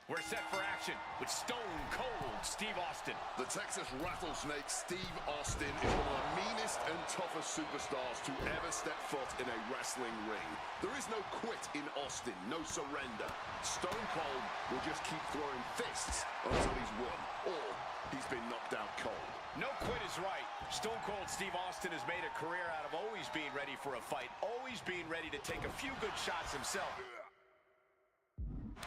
We're set for action with Stone Cold Steve Austin. The Texas Rattlesnake Steve Austin is one of the meanest and toughest superstars to ever step foot in a wrestling ring. There is no quit in Austin, no surrender. Stone Cold will just keep throwing fists until he's won, or he's been knocked out cold. No quit is right. Stone Cold Steve Austin has made a career out of always being ready for a fight, always being ready to take a few good shots himself.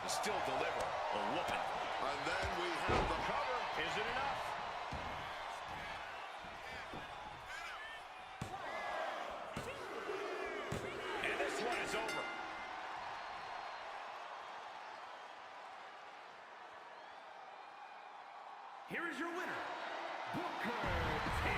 Still deliver a whooping. And then we have the cover. Is it enough? And this one is over. Here is your winner, Booker T.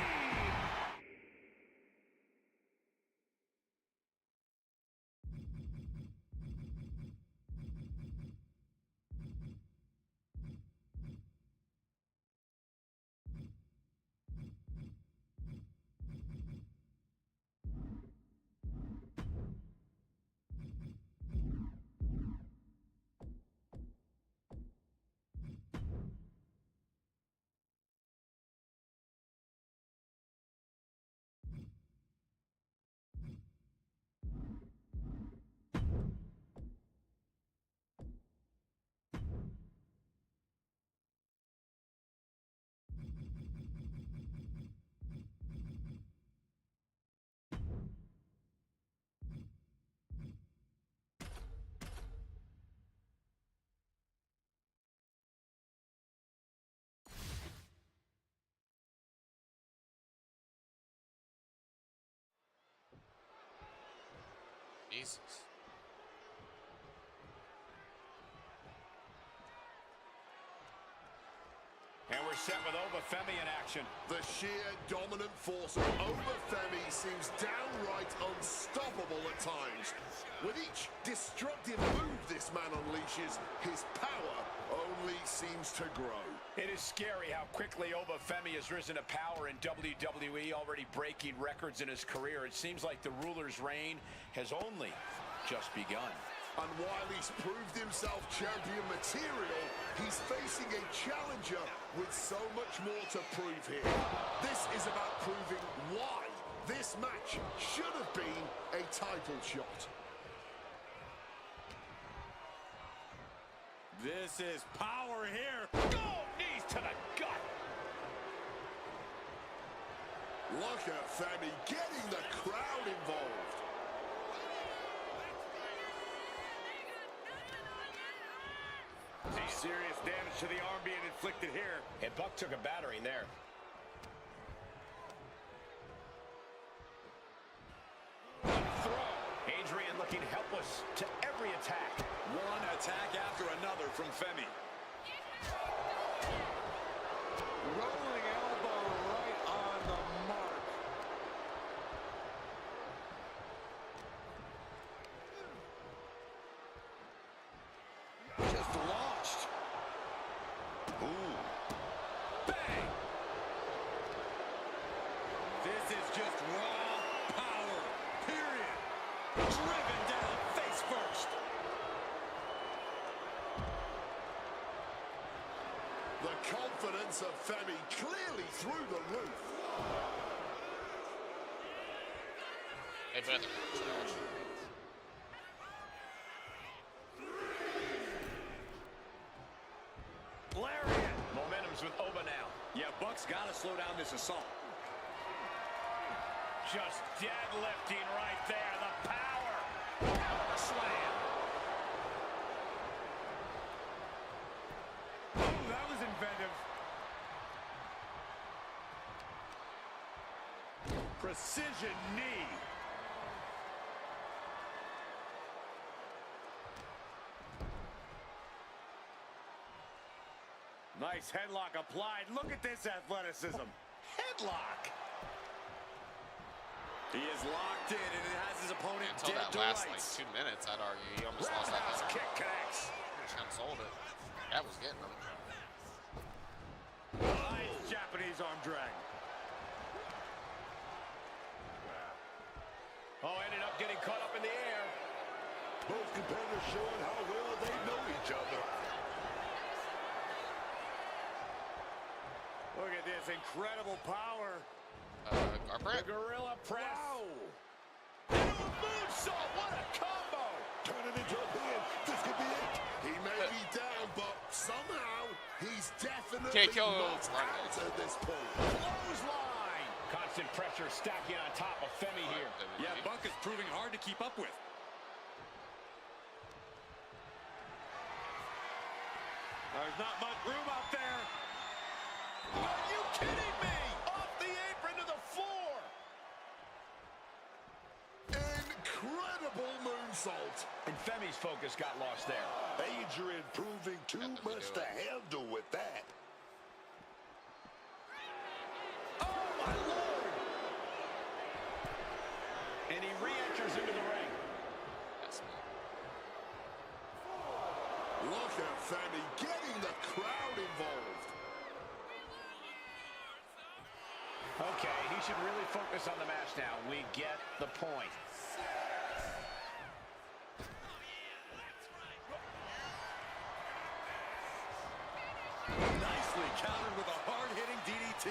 Jesus. And we're set with Obafemi in action. The sheer dominant force of Obafemi seems downright unstoppable at times. With each destructive move this man unleashes, his power only seems to grow. It is scary how quickly Obafemi has risen to power in WWE, already breaking records in his career. It seems like the ruler's reign has only just begun. And while he's proved himself champion material, he's facing a challenger with so much more to prove here. This is about proving why this match should have been a title shot. This is power here. Go! Knees to the gut. Look at Femi getting the crowd involved. Serious damage to the arm being inflicted here. And Buck took a battering there. Throw. Adrian looking helpless to every attack. One attack after another from Femi. Rolling elbow right on the mark. Just launched. Ooh. Bang! This is just raw power. Period. Driven down face first. The confidence of Femi clearly through the roof. Hey, brother. Lariat. Momentum's with Oba now. Yeah, Buck's got to slow down this assault. Just deadlifting right there. The power. Power slam. Oh, that was inventive. Precision knee. Nice headlock applied. Look at this athleticism. Headlock. He is locked in, and it has his opponent Until dead that to last rights. like 2 minutes, I'd argue he almost lost that Roundhouse match. kick connects. Champ sold it. That was getting him. Nice Japanese arm drag. Oh, ended up getting caught up in the air. Both competitors showing how well they know each other. incredible power. Garbrandt. The gorilla press. Wow. Into a moonsault. What a combo. Turn it into a pin. This could be it. He may be down, but somehow he's definitely not out at this point. Clothesline. Constant pressure stacking on top of Femi here. Yeah, Buck is proving hard to keep up with. There's not much room out there. Are you kidding me? Off the apron to the floor. Incredible moonsault. And Femi's focus got lost there. Adrian proving too much to handle with that. Oh, my Lord. And he re-enters into the ring. That's me. Look at Femi getting the crowd involved. Okay, he should really focus on the match now. We get the point. Nicely countered with a hard-hitting DDT.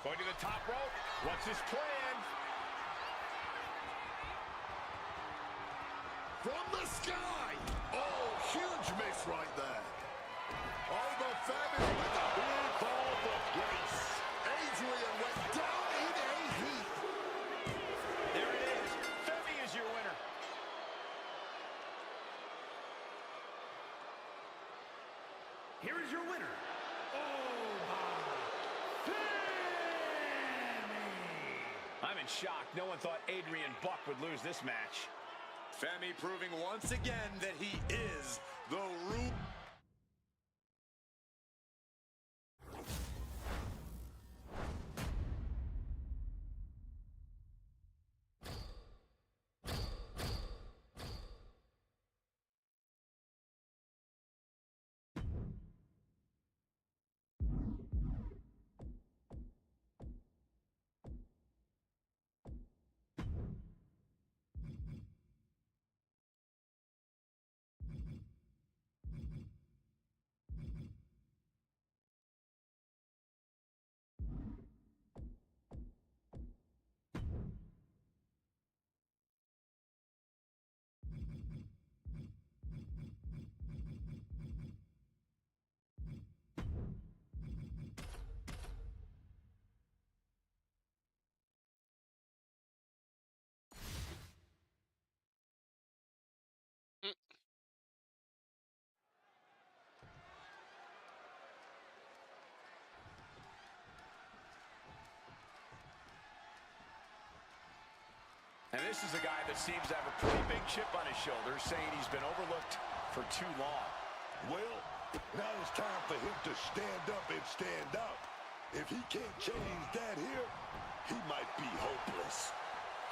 Going to the top rope. What's his plan? From the sky. Oh, huge miss right there. Over Femi with a big ball of grace. Adrian went down in a heap. There it is. Femi is your winner. Here is your winner. I'm in shock. No one thought Adrian Buck would lose this match. Femi proving once again that he is the rule. And this is a guy that seems to have a pretty big chip on his shoulder, saying he's been overlooked for too long. Well, now it's time for him to stand up and stand out. If he can't change that here, he might be hopeless.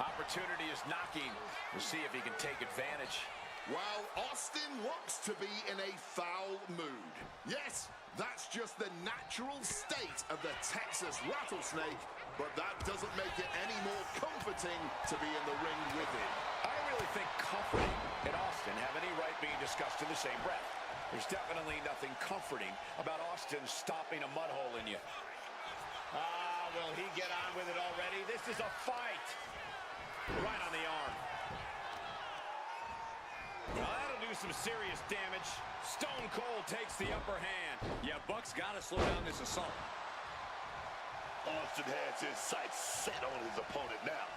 Opportunity is knocking. We'll see if he can take advantage. While Austin looks to be in a foul mood. Yes, that's just the natural state of the Texas rattlesnake, but that doesn't make it any more comforting to be in the ring with him. I don't really think comforting and Austin have any right being discussed in the same breath. There's definitely nothing comforting about Austin stopping a mud hole in you. Will he get on with it already? This is a fight. Right on the arm. Well, that'll do some serious damage. Stone Cold takes the upper hand. Yeah, Buck's got to slow down this assault. Austin has his sights set on his opponent now.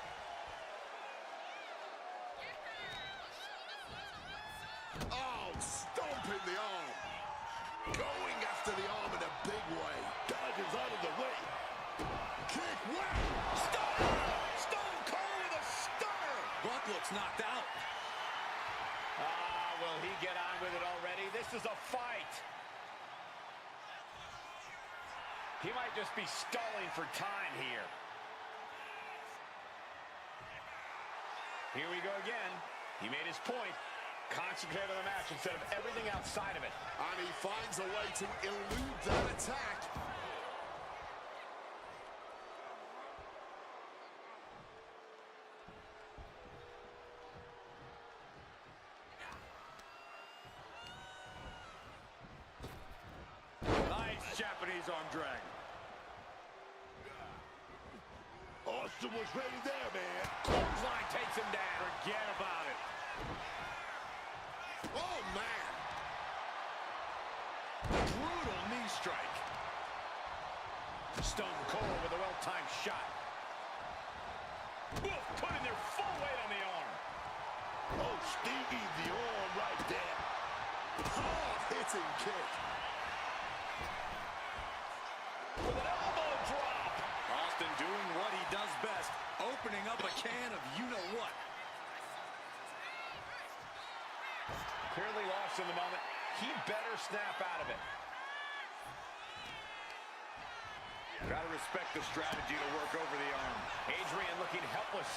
Oh, stomping the arm. Going after the arm in a big way. Dodges out of the way. Kick, whack. Stunner! Stone Cold with a stunner! Buck looks knocked out. Will he get on with it already? This is a fight. He might just be stalling for time here. Here we go again. He made his point. Concentrate on the match instead of everything outside of it. And he finds a way to elude that attack. his arm drag. Austin was ready there, man. Clothesline takes him down. Forget about it. Oh, man. Brutal knee strike. Stone Cold with a well-timed shot. Ooh, putting their full weight on the arm. Oh, Stevie, the arm right there. Hard-hitting kick. With an elbow drop. Austin doing what he does best, opening up a can of you-know-what. Clearly lost in the moment. He better snap out of it. Gotta respect the strategy to work over the arm. Adrian looking helpless.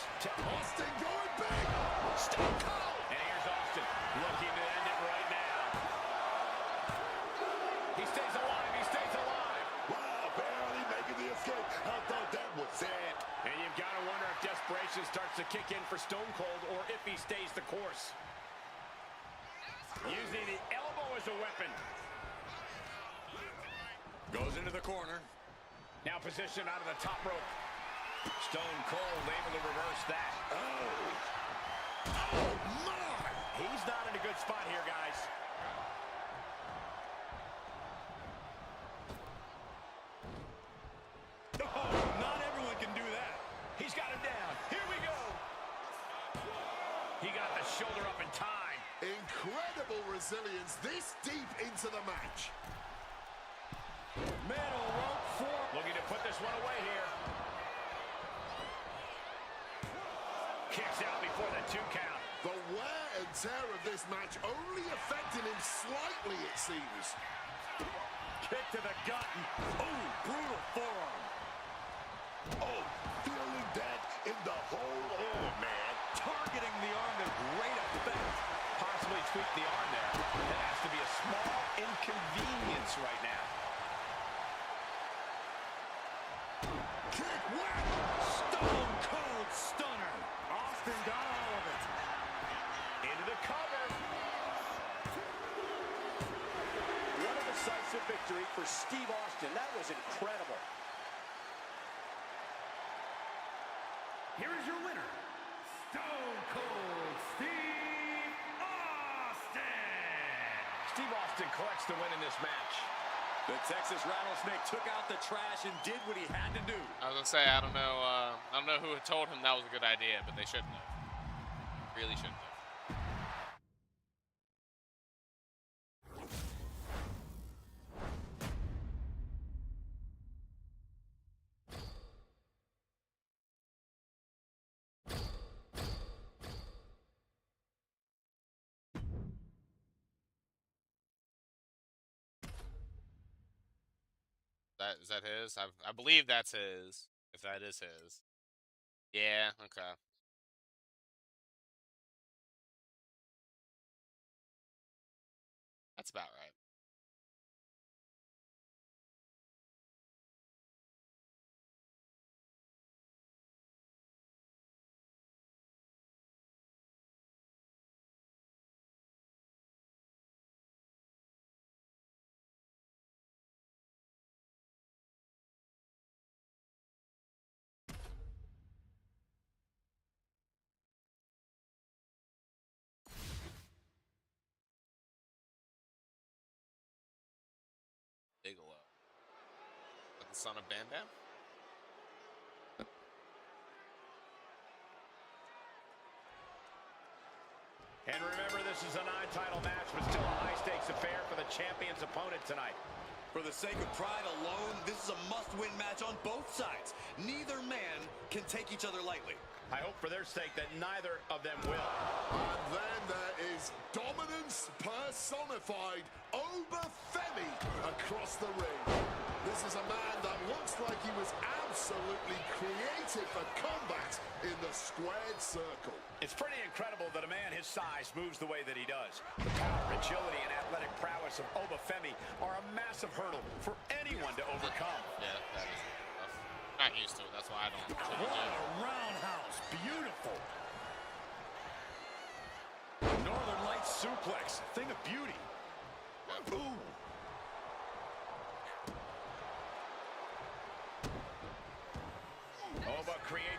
Austin going big. Stone Cold. And here's Austin looking to end it right now. He stays alive. He stays alive. Wow, barely making the escape. I thought that was it. And you've got to wonder if desperation starts to kick in for Stone Cold or if he stays the course. Using the elbow as a weapon. Goes into the corner. Now positioned out of the top rope. Stone Cold able to reverse that. Oh, my. He's not in a good spot here, guys. Oh, not everyone can do that. He's got him down. Here we go. He got the shoulder up in time. Incredible resilience this deep into the match. Middle rope for. Looking to put this one away here. Kicks out before the 2 count. The wear and tear of this match only affecting him slightly, it seems. Kick to the gut. Oh, brutal forearm. Oh, feeling that in the whole arm, man. Targeting the arm to great effect. Possibly tweak the arm there. That has to be a small inconvenience right now. Kick, whack. Stone Cold Stunner. Austin got all of it. Into the cover. What a decisive victory for Steve Austin. That was incredible. Here is your winner, Stone Cold Steve Austin. Steve Austin collects the win in this match. The Texas Rattlesnake took out the trash and did what he had to do. I was gonna say, I don't know who had told him that was a good idea, but they shouldn't have. Really shouldn't have. Is that his? I believe that's his. If that is his. Yeah, okay. That's about right. Bigelow. Like the son of Bam Bam? And remember, this is a non-title match, but still a high-stakes affair for the champion's opponent tonight. For the sake of pride alone, this is a must-win match on both sides. Neither man can take each other lightly. I hope for their sake that neither of them will. And then there is dominance personified, Obafemi across the ring. This is a man that looks like he was absolutely created for combat in the squared circle. It's pretty incredible that a man his size moves the way that he does. The power, agility, and athletic prowess of Obafemi are a massive hurdle for anyone to overcome. Yeah, that is tough. Not used to it, that's why I don't try to What do a it. roundhouse. Beautiful. Northern Lights suplex. Thing of beauty. Yeah. Ooh.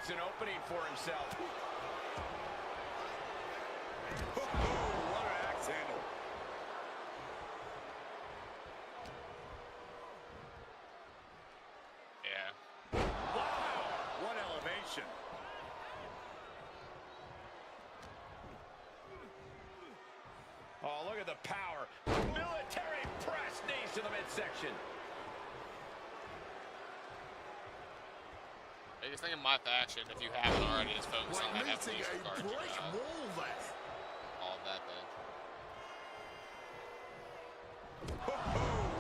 makes an opening for himself. Oh, what an axe handle. Yeah. Wow, what elevation. Oh, look at the power. Military press, knees to the midsection. Biggest thing in my faction, if you haven't already, is focus on that Meeting evolution a card. brick wall there. All of that then. Oh,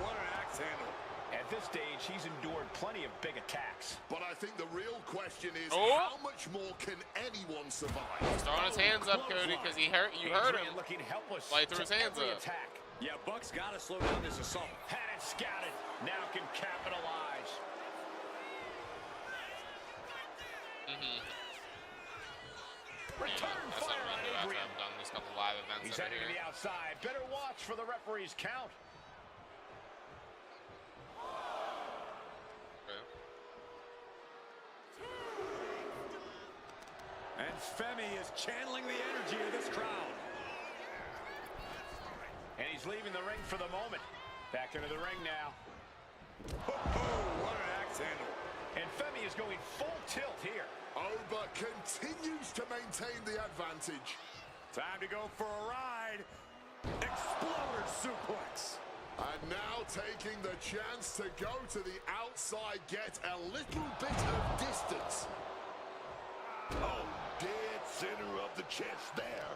what an axe handle. At this stage, he's endured plenty of big attacks. But I think the real question is, Oh. how much more can anyone survive? He's throwing his hands up, Cody, because you heard Adrian him. looking helpless. Like, he threw his to hands every up. attack. Yeah, Buck's got to slow down this assault. Had it scouted. Now can capitalize. Return That's fire what I'm on gonna do after Adrian. I've done these couple live events He's over heading to here. the outside. Better watch for the referee's count. Okay. And Femi is channeling the energy of this crowd. And he's leaving the ring for the moment. Back into the ring now. Oh, what an axe handle. And Femi is going full tilt here. Oba continues to maintain the advantage. Time to go for a ride. Exploder suplex. And now taking the chance to go to the outside, get a little bit of distance. Oh, dead center of the chest there.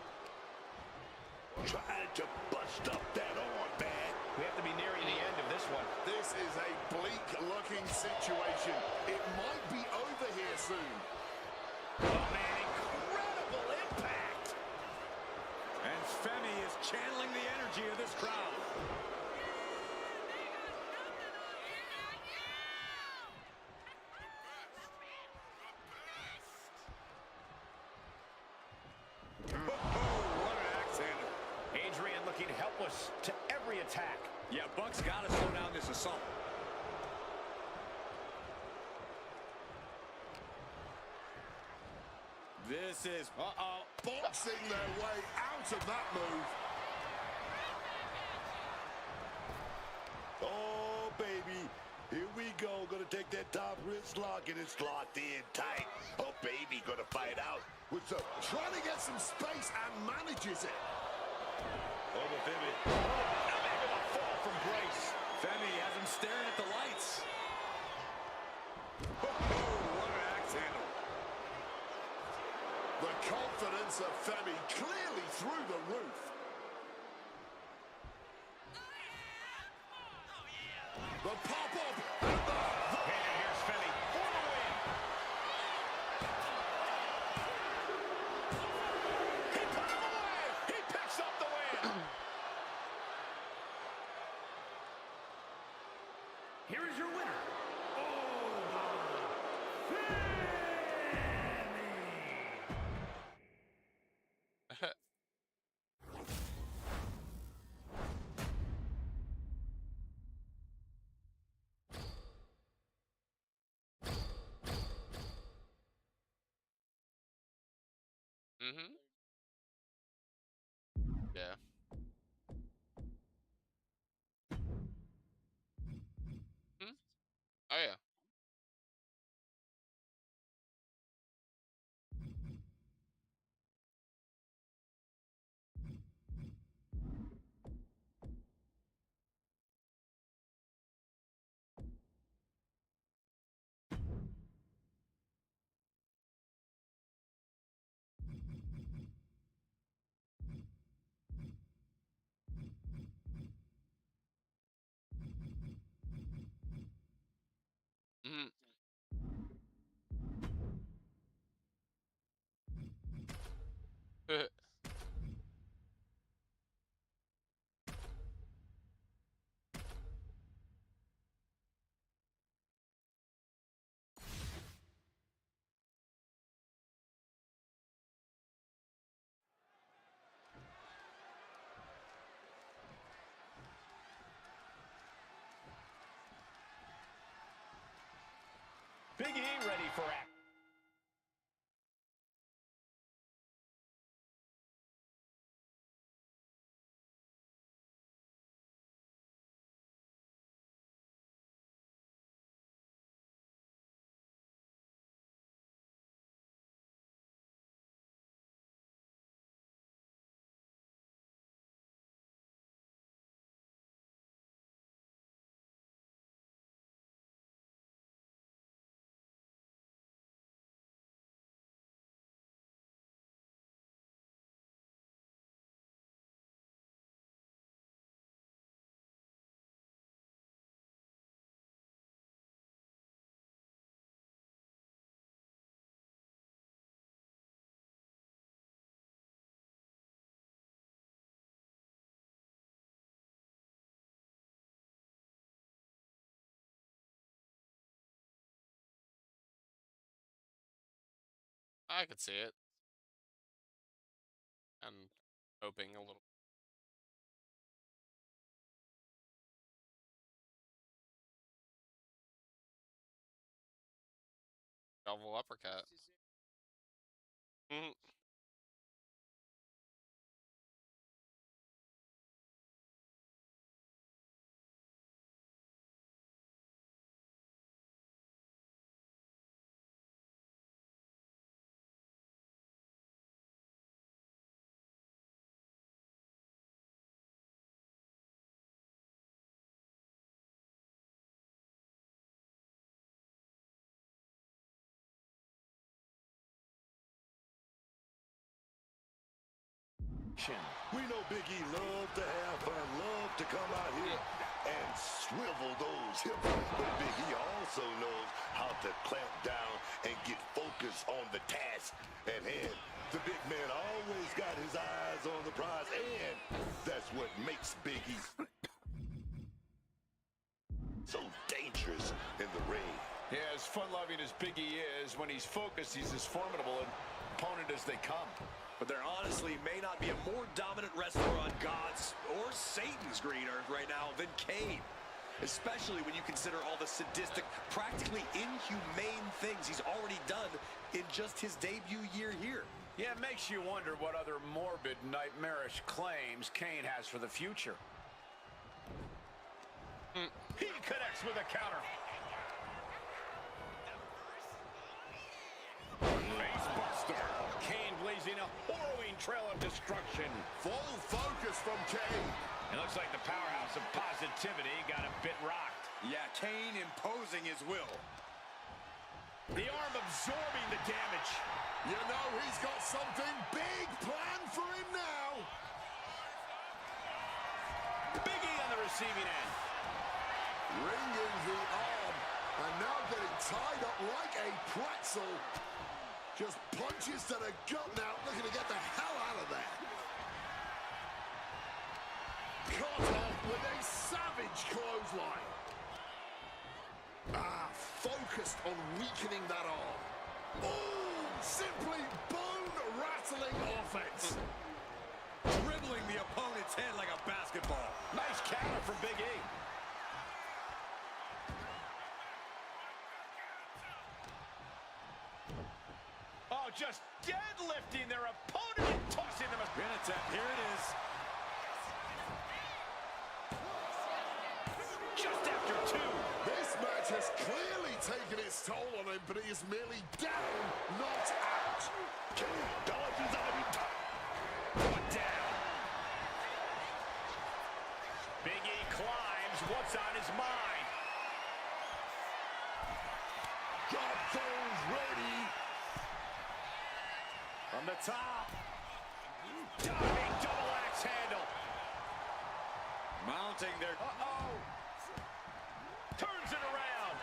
Trying to bust up that arm, man. We have to be nearing the end of this one. This is a bleak-looking situation. It might be over here soon. Oh, man, incredible impact. And Femi is channeling the energy of this crowd. What an axe handle. Adrian looking helpless to every attack. Yeah, Buck's got to slow down this assault. This is, Boxing their way out of that move. Oh, baby. Here we go. Gonna take that top wrist lock, and it's locked in tight. Oh, baby, gonna fight out. With the trying to get some space and manages it. Over Femi. Fall from grace. Femi has him staring at the lights. Oh, what an axe handle. The confidence of Femi clearly through the roof. The pop-up. And here's Femi for the win. He put him away. He picks up the win. Here is your winner. Mm-hmm. Yeah. Hmm? Oh, yeah. Mm-hmm. Big E ready for action. I could see it. I'm hoping a little. Double uppercut. Mhm. We know Big E loves to have fun, love to come out here and swivel those hips. But Big E also knows how to clamp down and get focused on the task at hand. The big man always got his eyes on the prize, and that's what makes Big E so dangerous in the ring. Yeah, as fun-loving as Big E is, when he's focused, he's as formidable an opponent as they come. But there honestly may not be a more dominant wrestler on God's or Satan's green earth right now than Kane. Especially when you consider all the sadistic, practically inhumane things he's already done in just his debut year here. Yeah, it makes you wonder what other morbid, nightmarish claims Kane has for the future. He connects with a counter. Face buster. Kane blazing a harrowing trail of destruction. Full focus from Kane. It looks like the powerhouse of positivity got a bit rocked. Yeah, Kane imposing his will. The arm absorbing the damage. You know he's got something big planned for him now. Big E on the receiving end. Ringing the arm and now getting tied up like a pretzel. Just punches to the gut now, looking to get the hell out of there. Caught off with a savage clothesline. Focused on weakening that arm. Oh, simply bone-rattling offense. Dribbling the opponent's head like a basketball. Nice counter from Big E. Oh, just deadlifting their opponent and tossing them. Pin attempt, here it is. Just after two. This match has clearly taken its toll on him, but he is merely down, not out. Kane dodges out of it. Put down. Big E climbs. What's on his mind? Drop those ready. From the top. Diving double axe handle. Mounting their... Uh-oh. Turns it around.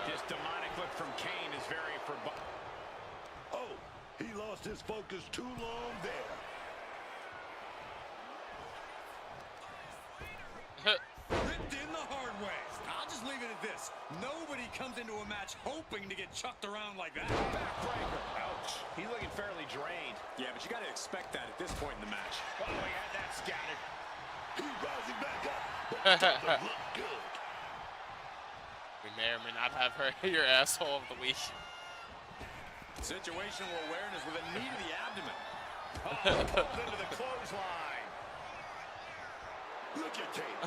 This demonic look from Kane is very foreboding. Oh, he lost his focus too long there. Ripped in the hard way. I'll just leave it at this. Nobody comes into a match hoping to get chucked around like that. Backbreaker. Ouch. He's looking fairly drained. Yeah, but you got to expect that at this point in the match. Oh, he had that scattered. He's rising back up, but it doesn't look good. We may or may not have her your asshole of the week. Situational awareness with a knee to the abdomen. Oh, pulled into the clothesline. Look at Kane.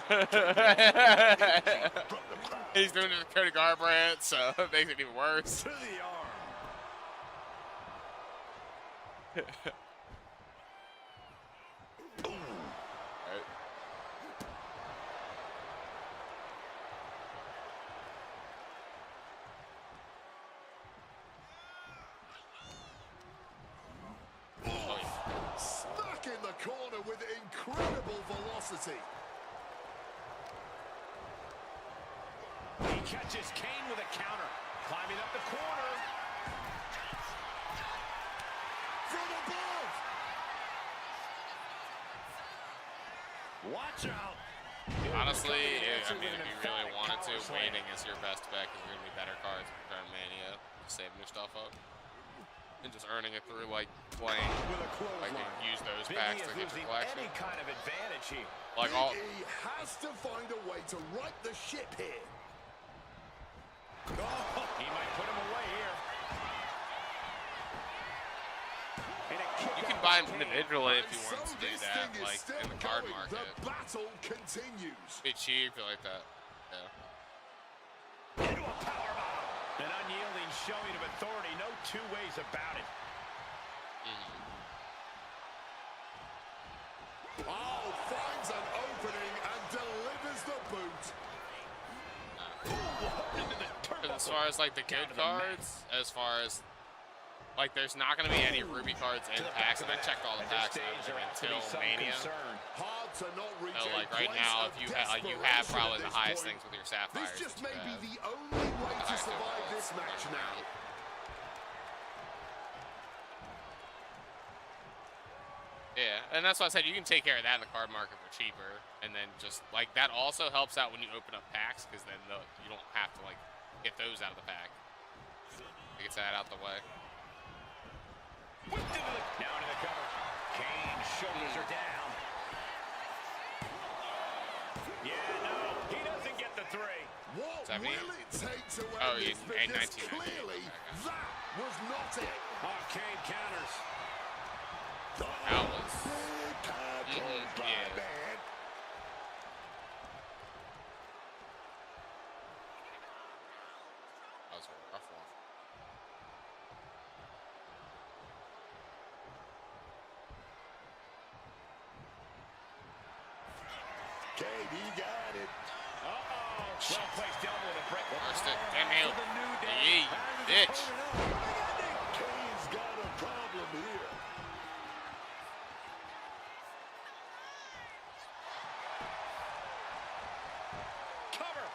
He's doing it to Cody Garbrandt, so it makes it even worse. To the arm. Snuck in the corner with incredible velocity. He catches Kane with a counter. Climbing up the corner. From above. Watch out. Honestly, I mean, if you really wanted to, waiting is your best bet because there's going to be better cards during Mania. Just saving your stuff up. And just earning it through, like, playing. Like, use those packs to get your collection. Any kind of advantage here. Like, all... He has to find a way to right the ship here. Oh, he might put him away here. You can buy them individually if you want to do that, like in the card market. The battle continues. Be cheap, like that. Yeah. Into a powerbomb. An unyielding showing of authority. No two ways about it. Oh, finds an opening and delivers the boot. As far as like the good cards, as far as like there's not going to be any Ruby cards in packs, and I checked all the packs until Mania. Hard to not reach. So like right now, if you have probably the highest things with your Sapphires. This just may be the only way to survive this match now. Yeah, and that's why I said you can take care of that in the card market for cheaper, and then just like that also helps out when you open up packs because then you don't have to like get those out of the pack. It gets that out the way. Now into the cover. Kane's shoulders are down. Yeah, no, he doesn't get the three. What will it take to win this? Because clearly that was not it. Oh, Kane counters. That was... yeah. That was a rough one. KD got it. Uh-oh. Well placed elbow to break. First it. Damn you. Yee, bitch. Kane's got a problem here. Cover.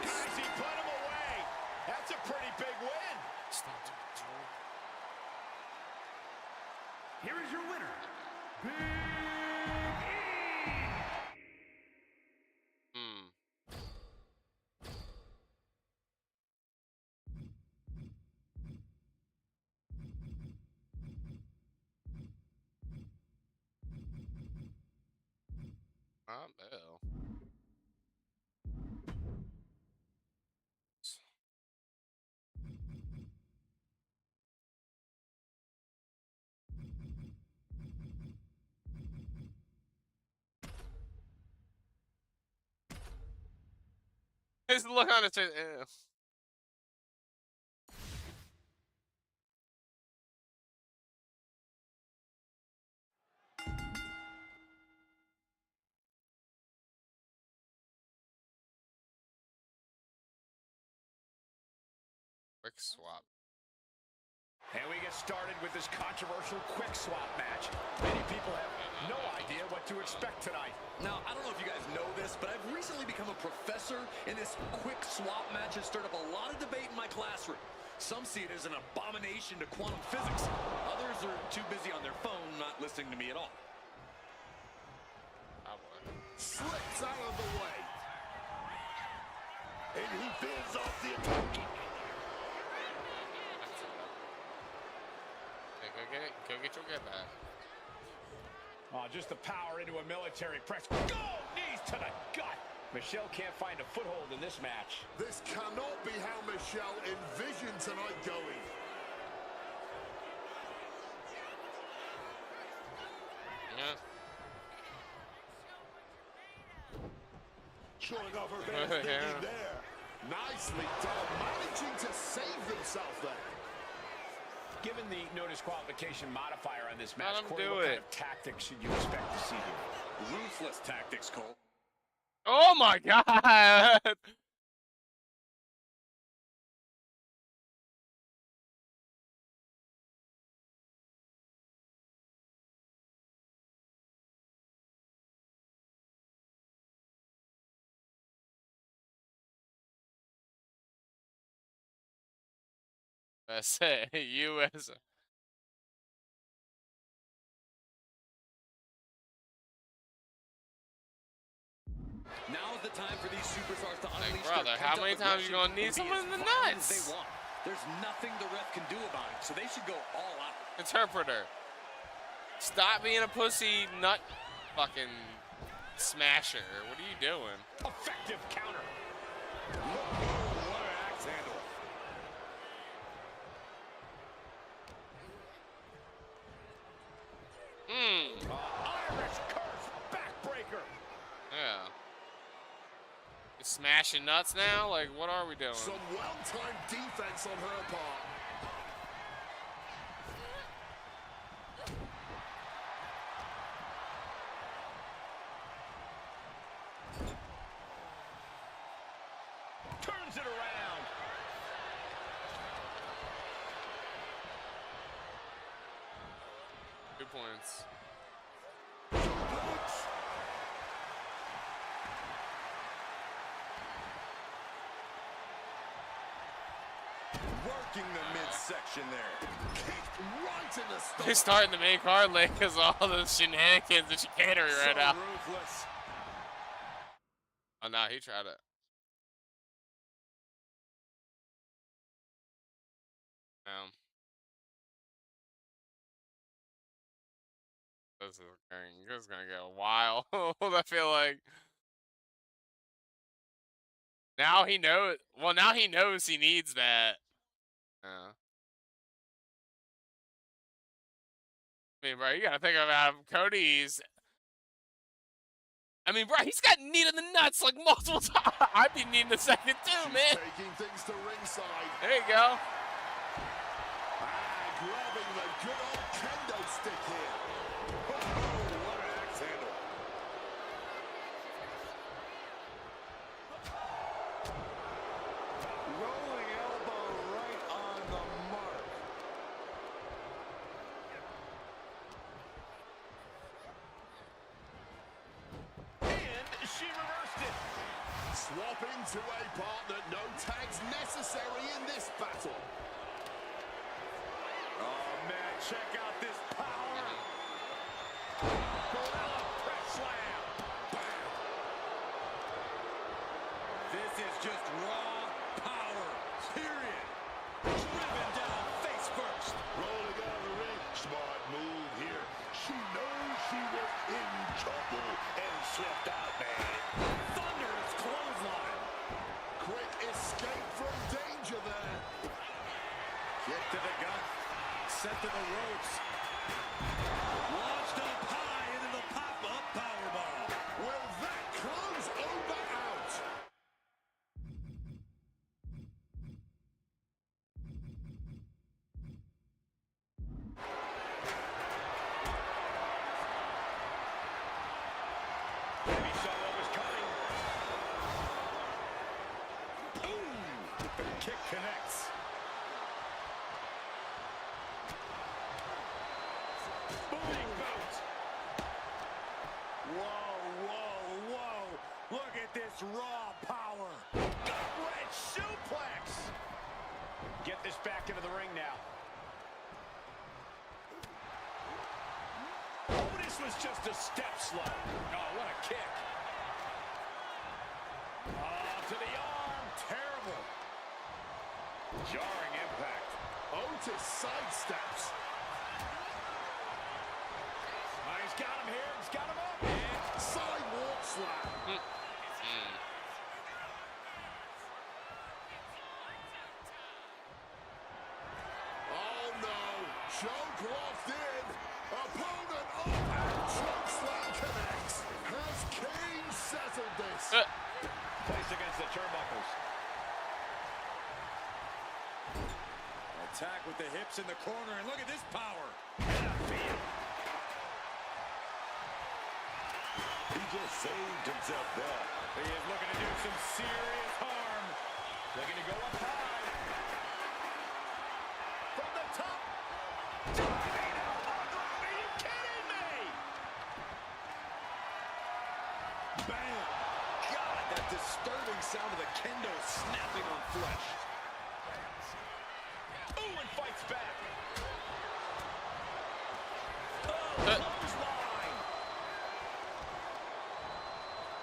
Guys, he put him away. That's a pretty big win. Here is your winner, Big E. Bell. His look on his face. Quick swap. And we get started with this controversial quick swap match. Many people have no idea what to expect tonight. Now, I don't know if you guys know this, but I've recently become a professor, and this quick swap match has stirred up a lot of debate in my classroom. Some see it as an abomination to quantum physics. Others are too busy on their phone, not listening to me at all. Slips out of the way. And he fends off the attack. Go get your get back. Oh, just the power into a military press. Go! Knees to the gut. Michelle can't find a foothold in this match. This cannot be how Michelle envisioned tonight going. Yeah. Showing off her best thinking there. Nicely done, managing to save themselves there. Given the no disqualification modifier on this match, Let him Corey, do what kind it. of tactics should you expect to see here? Ruthless tactics, Cole. Oh my god! That's it. U.S. Now's the time for these superstars to Like, unleash brother, their how many times you gonna need someone in the nuts? They want. There's nothing the ref can do about it, so they should go all out. Interpreter, stop being a pussy nut fucking smasher. What are you doing? Effective counter. What an axe handle. Irish curse backbreaker. Yeah. You smashing nuts now? Like, what are we doing? Some well-timed defense on her part. Turns it around. 2 points. Working the midsection there. Kicked right in the stomach. They're starting the main card late because of all the shenanigans and chicanery right now. Ruthless. Oh, no, he tried it. This is gonna get wild. I feel like now he knows. Well, now he knows he needs that. I mean, bro, you gotta think about Cody's. I mean, bro, he's got kneed in the nuts like multiple times. I'd be kneed in the second too, man. Taking things to ringside. There you go. Grabbing the good old kendo stick here. What an axe handle. Rolling elbow right on the mark. And she reversed it. Swapping to a partner. No tags necessary in this battle. Oh, man, check out this power. Gorilla press slam. This is just raw power, period. Driven down face first. Rolling out of the ring. Smart move here. She knows she was in trouble and slipped out, man. Thunderous clothesline. Quick escape from danger there. Kick to the gut. Sent to the ropes. Launched up high into the pop-up powerbomb. Will that close over out? Maybe saw what was coming. Boom! The kick connects. Booting boot. Whoa, whoa, whoa. Look at this raw power. Gut-wrench suplex. Get this back into the ring now. Oh, this was just a step slow. Oh, what a kick. Oh, to the arm. Terrible. Jarring impact. Otis sidesteps. Oh, he's got him here. He's got him up. And Sidewalk slam. Oh no. Choke locked in. Opponent up and choke slam connects. Has Kane settled this? placed against the turnbuckles. Attack with the hips in the corner, and look at this power. He just saved himself there. He is looking to do some serious harm. Looking to go up high. From the top. Are you kidding me? Bam! God, that disturbing sound of the kendo snapping on flesh. Ooh, and fights back. Oh, clothesline.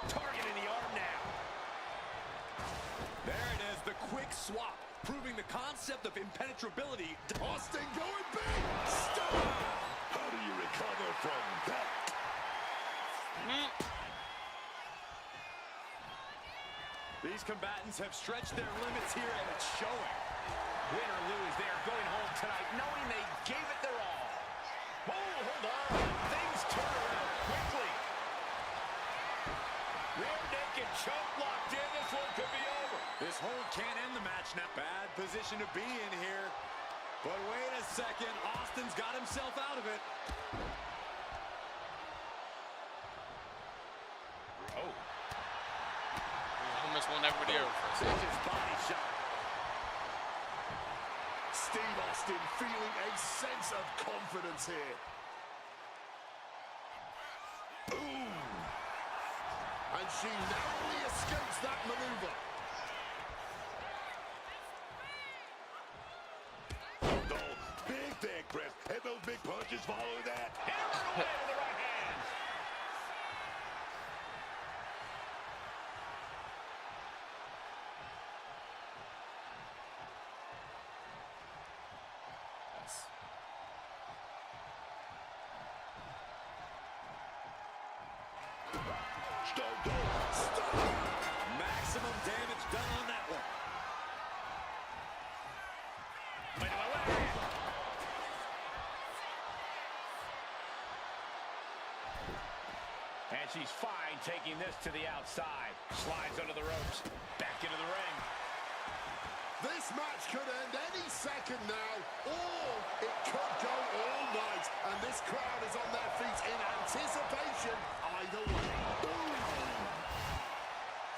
Targeting the arm swap, proving the concept of impenetrability. Austin going big. Stop. How do you recover from that? These combatants have stretched their limits here, and it's showing. Win or lose, they are going home tonight knowing they gave it their all. Oh, hold on. Things turn around quickly. Rear naked choke locked in. This one could be over. This hold can't end the match now. Bad position to be in here. But wait a second. Austin's got himself out of it. Oh. Almost won everybody over for a second. His body shot. Steve Austin feeling a sense of confidence here. Ooh. And she narrowly escapes that maneuver. Oh, no. Big leg press. And those big punches follow that. Hammered away with the right hand. Yes. Stop. Maximum damage done on that one. Wait, wait. And she's fine taking this to the outside. Slides under the ropes. Back into the ring. This match could end any second now, or it could go all night. And this crowd is on their feet in anticipation either way.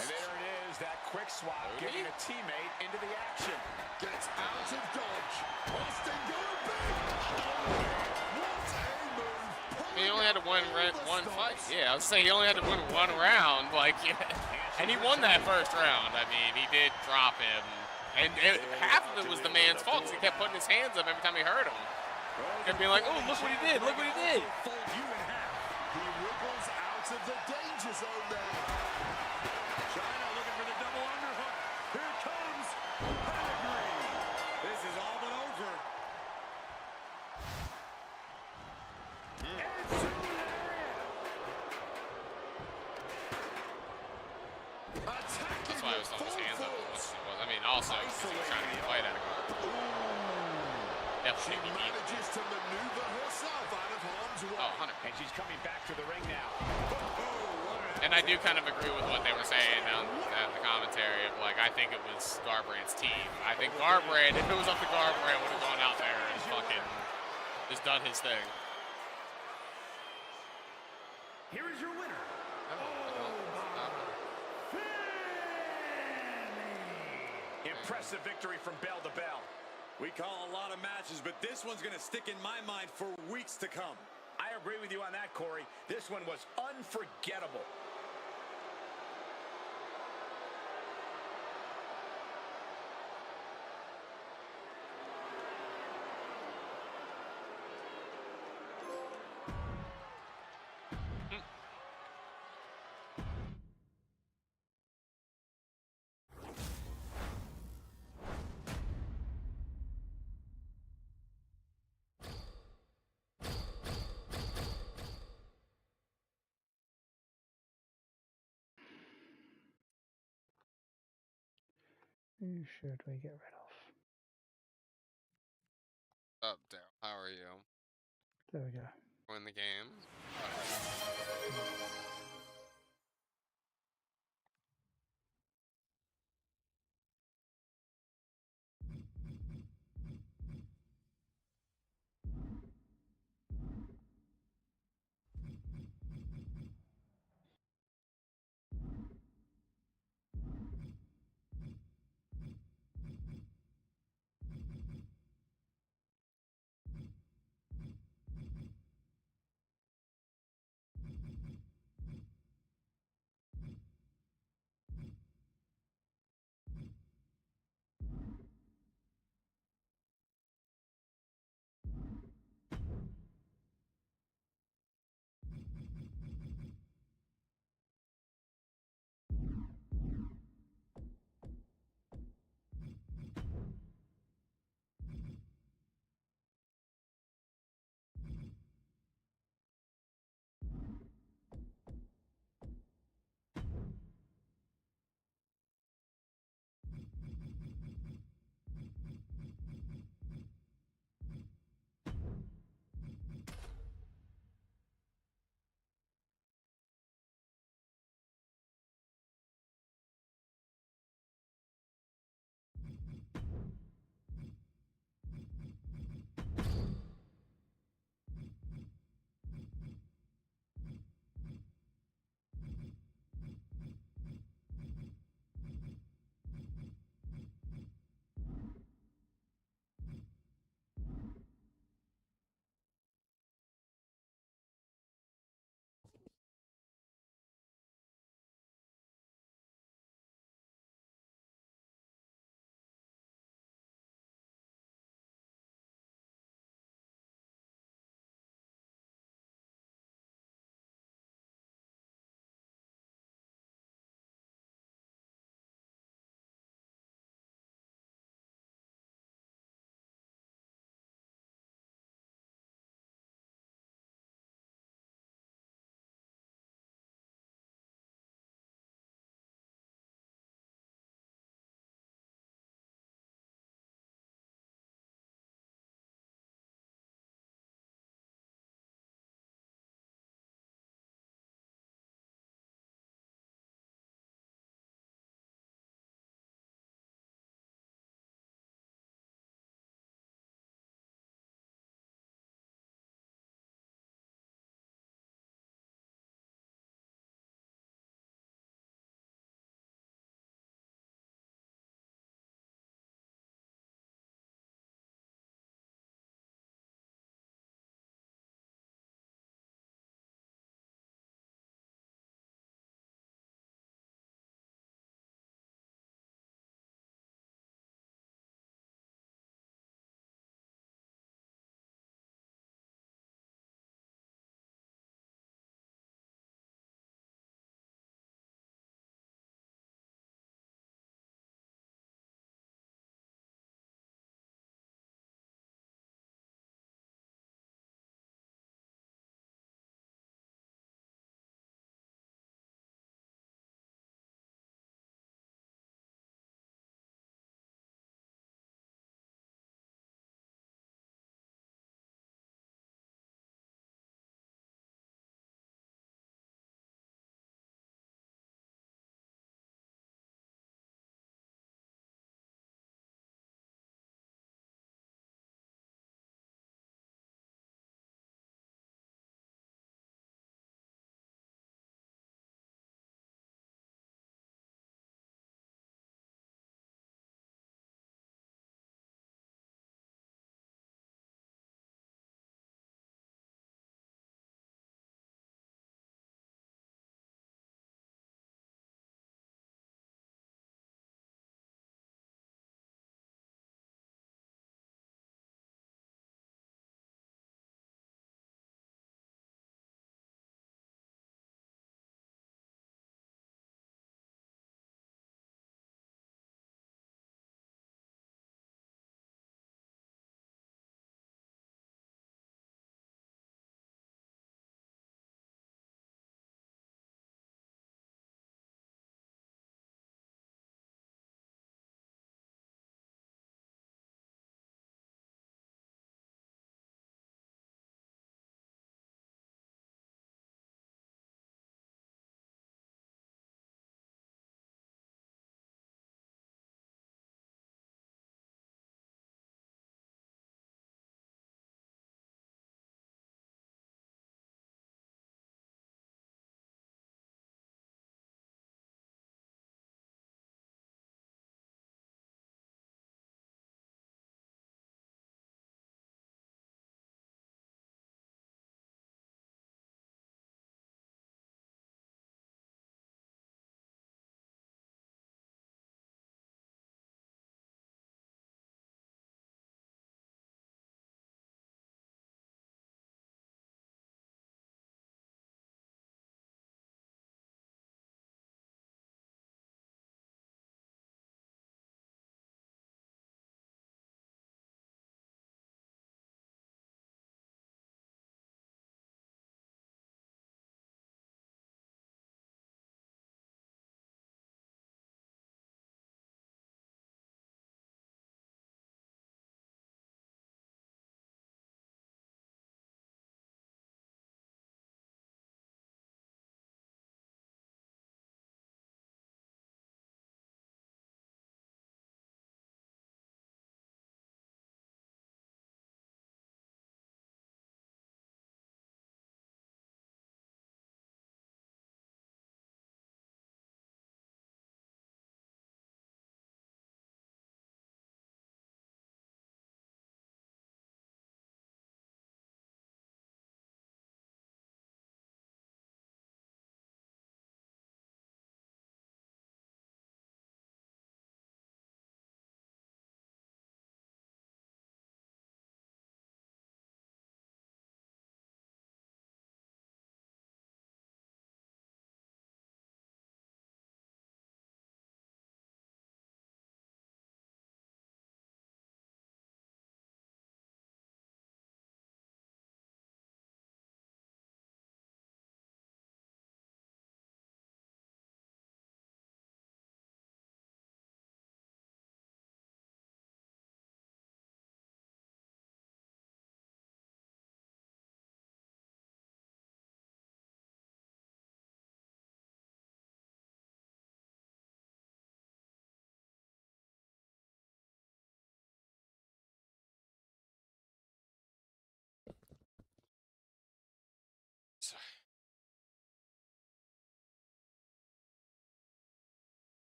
And there it is, that quick swap, getting a teammate into the action. Gets out of dodge. Austin going big. What a move. He only had to win one fight. Yeah, I was saying he only had to win one round. Like, yeah. And he won that first round. I mean, he did drop him. And half of it was the man's fault because he kept putting his hands up every time he hurt him. And being like, oh, look what he did. Look what he did. Fold you in half. He wriggles out of the danger zone there. China looking for the double underhook. Here comes Pedigree. This is all but over. Attacking That's why I was throwing his hands up as much as he was. I mean, also because he was trying to get a fight out of him. She Definitely beat. manages to maneuver herself out of harm's way. Oh, 100. And she's coming back to the ring now. And I do kind of agree with what they were saying on the commentary of, like, I think it was Garbrandt's team. I think Garbrandt, if it was up to Garbrandt, would have gone out there and fucking just done his thing. Here is your winner. Impressive victory from bell to bell. We call a lot of matches, but this one's going to stick in my mind for weeks to come. I agree with you on that, Corey. This one was unforgettable. Who should we get rid of? Up, Daryl. How are you? There we go. Win the game.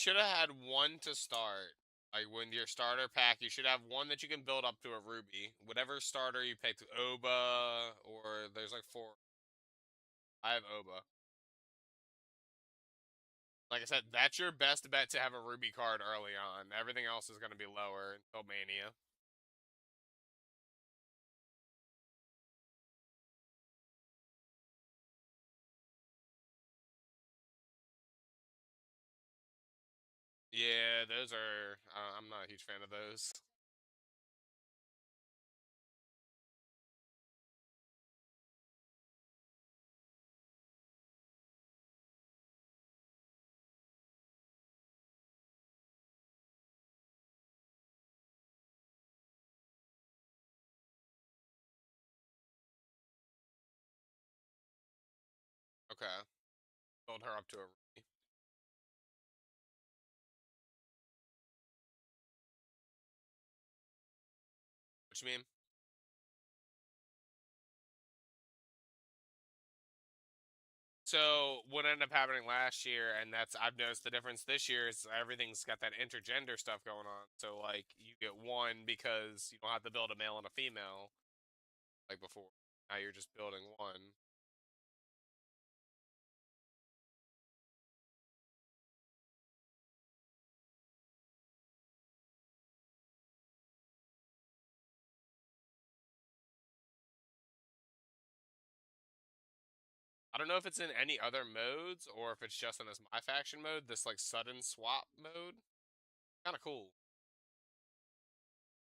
should have had one to start. Like, when your starter pack, you should have one that you can build up to a ruby. Whatever starter you picked, Oba, or there's like 4. I have Oba. Like I said, that's your best bet to have a ruby card early on. Everything else is going to be lower until Mania. Yeah, those are... I'm not a huge fan of those. Okay. Build her up to a ruby. What you mean? So what ended up happening last year, and I've noticed the difference this year, is everything's got that intergender stuff going on. So like you get one because you don't have to build a male and a female like before. Now you're just building one. I don't know if it's in any other modes or if it's just in this myfaction mode, this like sudden swap mode. Kind of cool.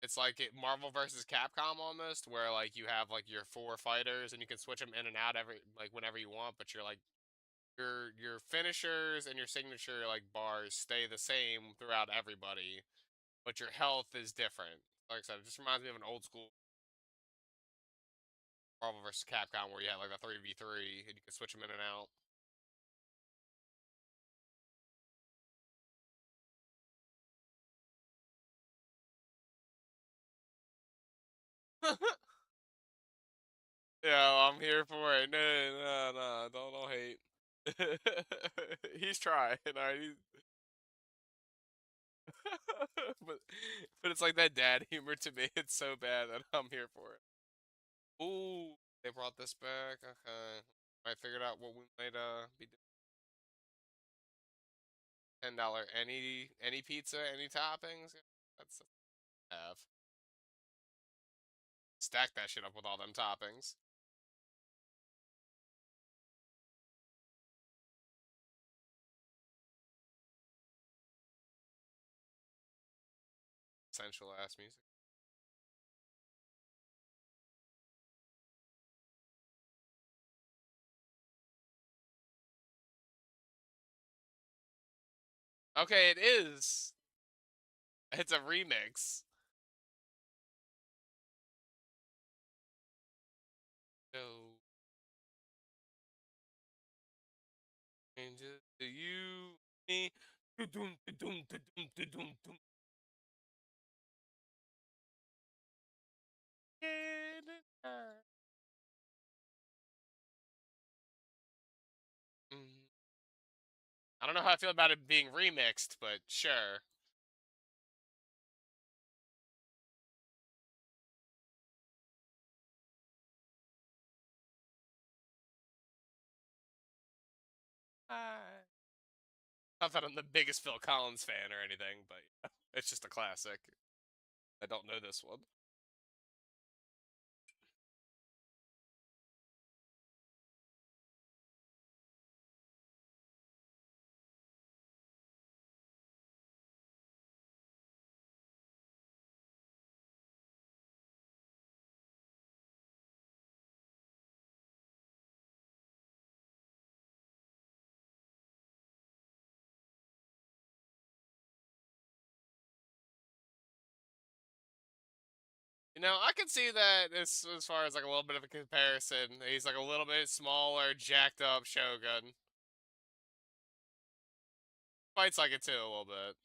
It's like Marvel versus Capcom almost, where like you have like your 4 fighters and you can switch them in and out whenever you want, but you're like your finishers and your signature like bars stay the same throughout everybody, but your health is different. Like I said, it just reminds me of an old school Marvel vs. Capcom where you had like a 3v3 and you could switch them in and out. Yeah, I'm here for it. No, don't hate. He's trying, alright. but but it's like that dad humor to me. It's so bad that I'm here for it. Ooh, they brought this back. Okay, I figured out what we might be doing. $10 any pizza, any toppings. That's have stack that shit up with all them toppings. Sensual ass music. Okay, it is. It's a remix. So changes to you, me. Tudum, tudum, tudum, tudum, tudum. Mm. I don't know how I feel about it being remixed, but sure. Not that I'm the biggest Phil Collins fan or anything, but it's just a classic. I don't know this one. You know, I can see that as far as like a little bit of a comparison. He's like a little bit smaller, jacked up Shogun. Fights like it too a little bit.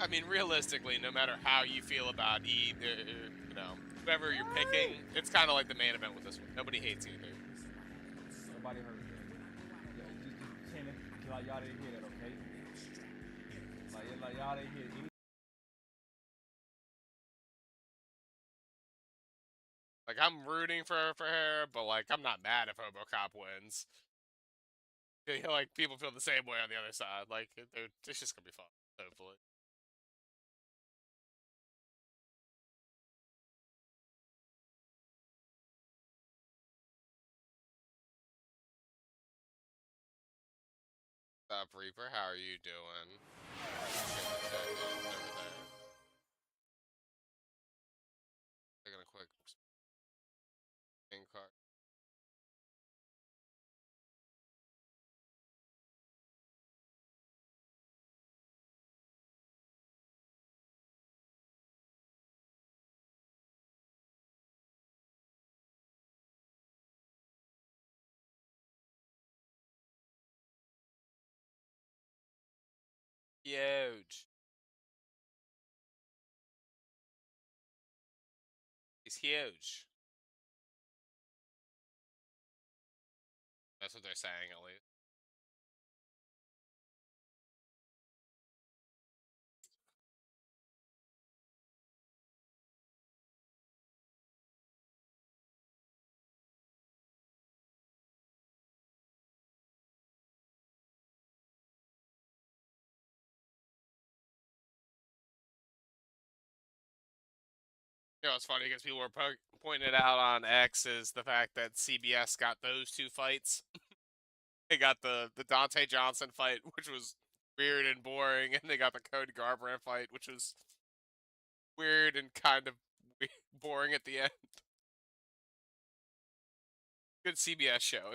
I mean, realistically, no matter how you feel about either, you know, whoever you're picking, it's kind of like the main event with this one. Nobody hates either. Nobody heard it. Yeah, just pretend like y'all didn't hear that, okay? Like y'all didn't hear any. Like, I'm rooting for her, but, like, I'm not mad if Hobocop wins. I feel like people feel the same way on the other side. Like, it's just gonna be fun, hopefully. What's up, Reaper? How are you doing? Taking a quick ping card. Huge. He's huge. That's what they're saying, at least. You know, it's funny because people were pointing it out on X is the fact that CBS got those two fights. They got the Dante Johnson fight, which was weird and boring, and they got the Cody Garbrandt fight, which was weird and kind of boring at the end. Good CBS show.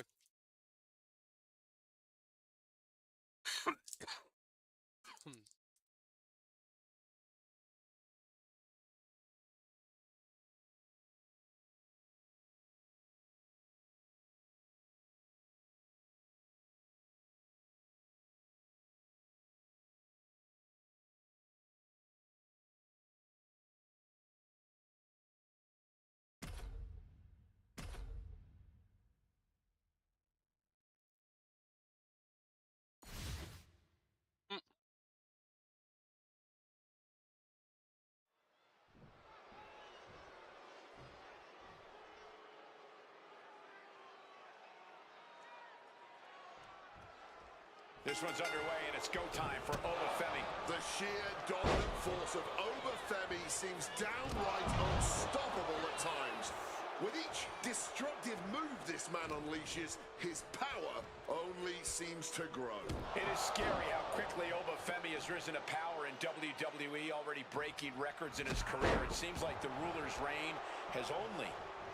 This one's underway, and it's go time for Obafemi. The sheer dominant force of Obafemi seems downright unstoppable at times. With each destructive move this man unleashes, his power only seems to grow. It is scary how quickly Obafemi has risen to power in WWE, already breaking records in his career. It seems like the ruler's reign has only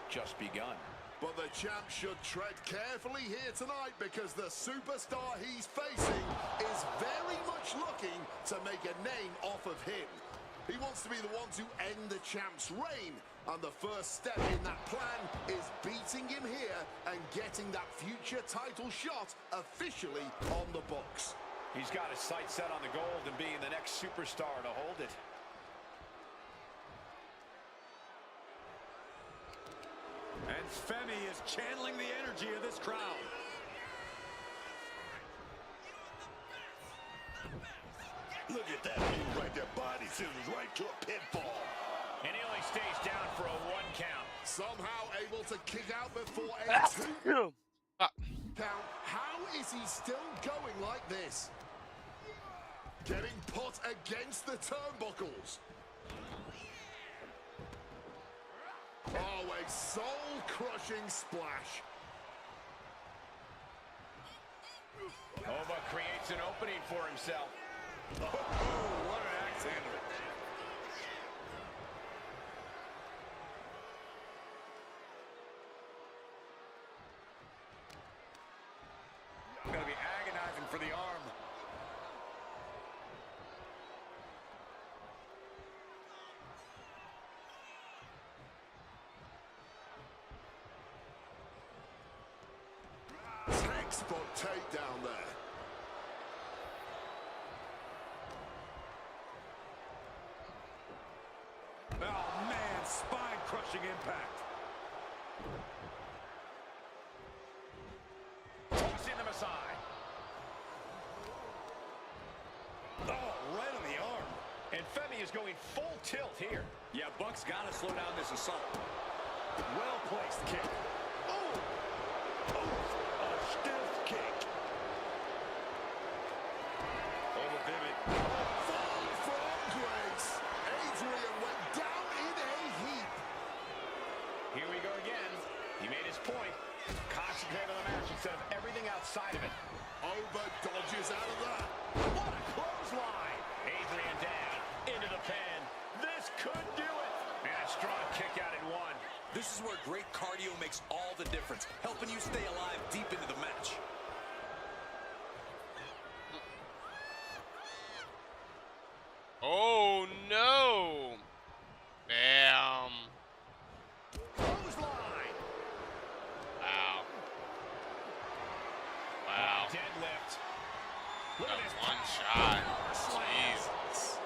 just begun. But the champ should tread carefully here tonight because the superstar he's facing is very much looking to make a name off of him. He wants to be the one to end the champ's reign, and the first step in that plan is beating him here and getting that future title shot officially on the books. He's got his sights set on the gold and being the next superstar to hold it. And Femi is channeling the energy of this crowd. Look at that move right there. Body scissors right to a pinfall. And he only stays down for a 1 count. Somehow able to kick out before a 2 count. How is he still going like this? Getting put against the turnbuckles. Oh, a soul-crushing splash. Oba creates an opening for himself. Oh, what an axe handle. Gonna be agonizing for the arm. Textbook takedown there. Crushing impact. Tossing them aside. Oh, right on the arm. And Femi is going full tilt here. Yeah, Buck's got to slow down this assault. Well-placed kick. Oh, a stiff kick. Over pivot. Fall from grace. Adrian went down in a heap. Here we go again. He made his point. Concentrate on the match instead of everything outside of it. Over dodges out of that. What a clothesline. Adrian down into the pen. This could do it. And a strong kick out at one. This is where great cardio makes all the difference, helping you stay alive deep into the match. Oh, no. Damn. Clothesline. Wow. Wow. Deadlift. Look That at this one shot. Jesus.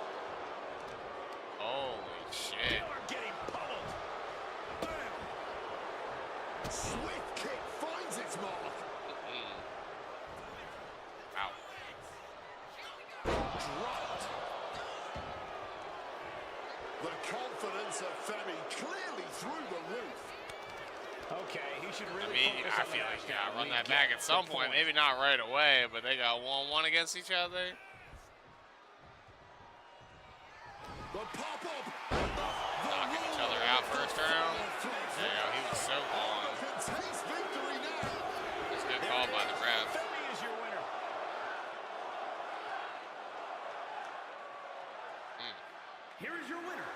Holy shit. Killer getting pummeled. Bam. Swift kick finds its mark. Wow. Dropped. The confidence of Femi clearly through the roof. Okay, he should I really mean, focus I on feel the like you match gotta now. run We that get back at some the point. Maybe not right away, but they got 1-1 against each other. The pop-up. Knocking each other out first round. Yeah, he was so gone. Can taste victory now. It's a good call by the ref. Femi is your winner. Here is your winner.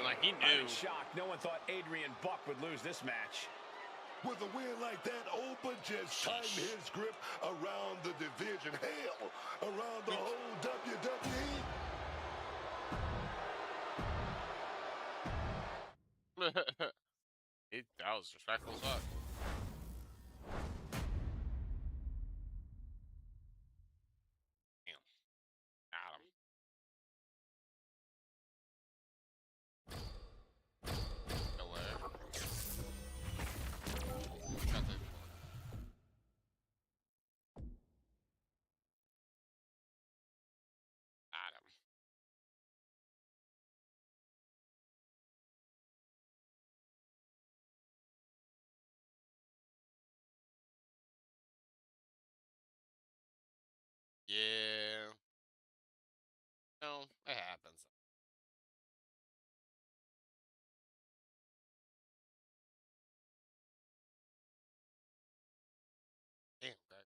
Like, he I'm knew. in shock. No one thought Adrian Buck would lose this match. With a win like that, Open just tightened his grip around the division. Hell, around the whole WWE. That was respectful as fuck. Damn. Got him. Killer. Got the... Got him. Yeah. No, it happens. Damn, that.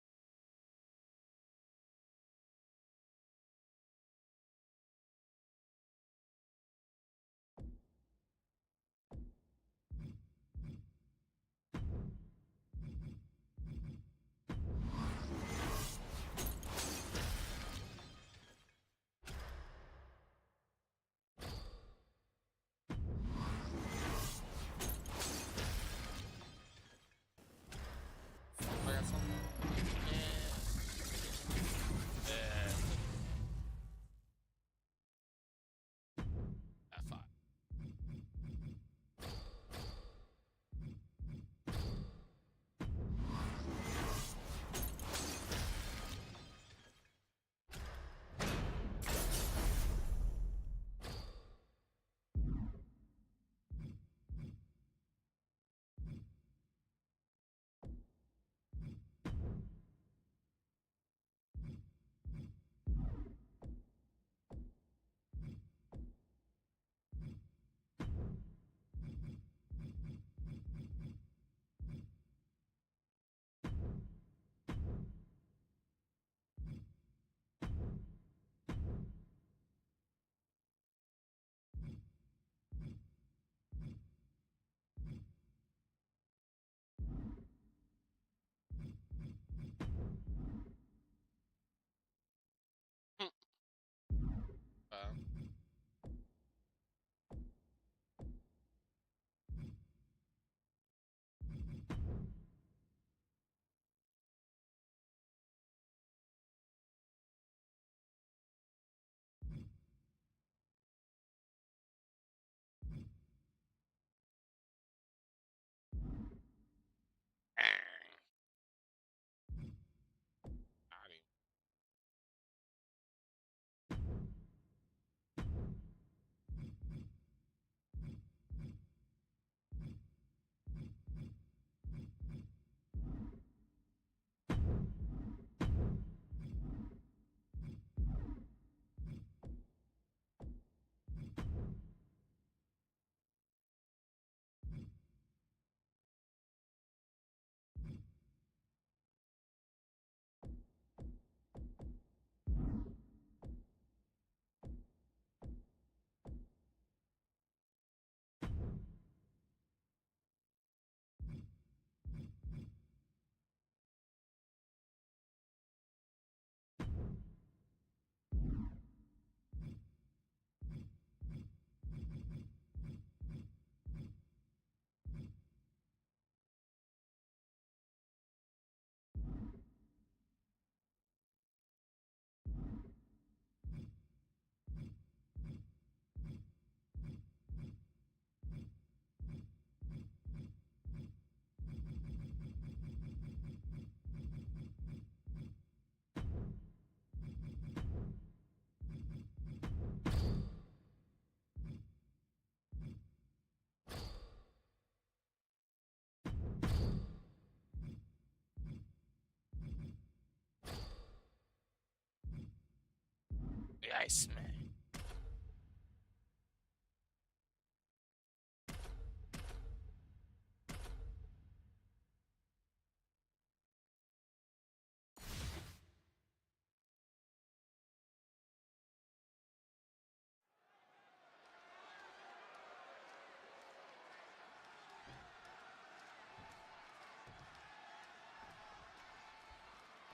Iceman.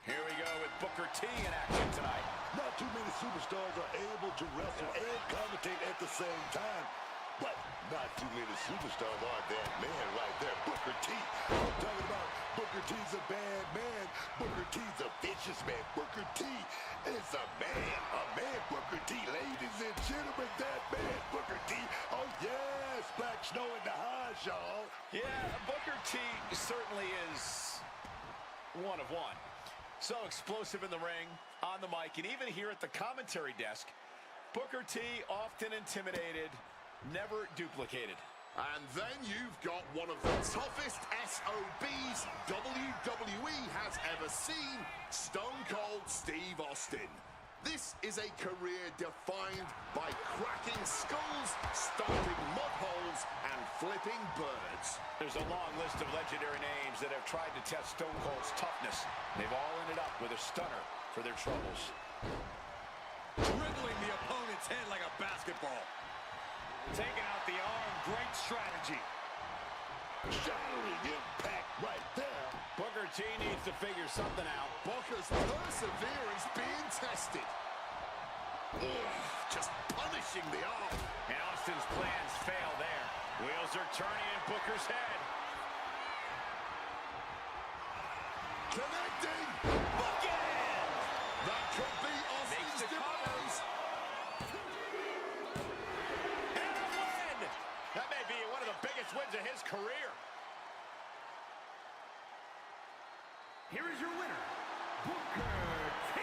Here we go with Booker T in action tonight. Not too many superstars are able to wrestle and commentate at the same time. But not too many superstars are that man right there, Booker T. I'm talking about Booker T's a bad man. Booker T's a vicious man. Booker T is a man. A man, Booker T. Ladies and gentlemen, that man, Booker T. Oh, yes, Black Snow in the house, y'all. Yeah, Booker T certainly is one of one. So explosive in the ring, on the mic, and even here at the commentary desk. Booker T, often intimidated, never duplicated. And then you've got one of the toughest SOBs WWE has ever seen, Stone Cold Steve Austin. This is a career defined by cracking skulls, stomping mud holes, and flipping birds. There's a long list of legendary names that have tried to test Stone Cold's toughness. They've all ended up with a stunner for their troubles. Dribbling the opponent's head like a basketball. Taking out the arm, great strategy. Shattering impact right there. Booker T needs to figure something out. Booker's perseverance being tested. Just punishing the arm. And Austin's plans fail there. Wheels are turning in Booker's head. Connecting. Bookend! That could be Austin's demise. And a win! That may be one of the biggest wins of his career. Here is your winner, Booker T.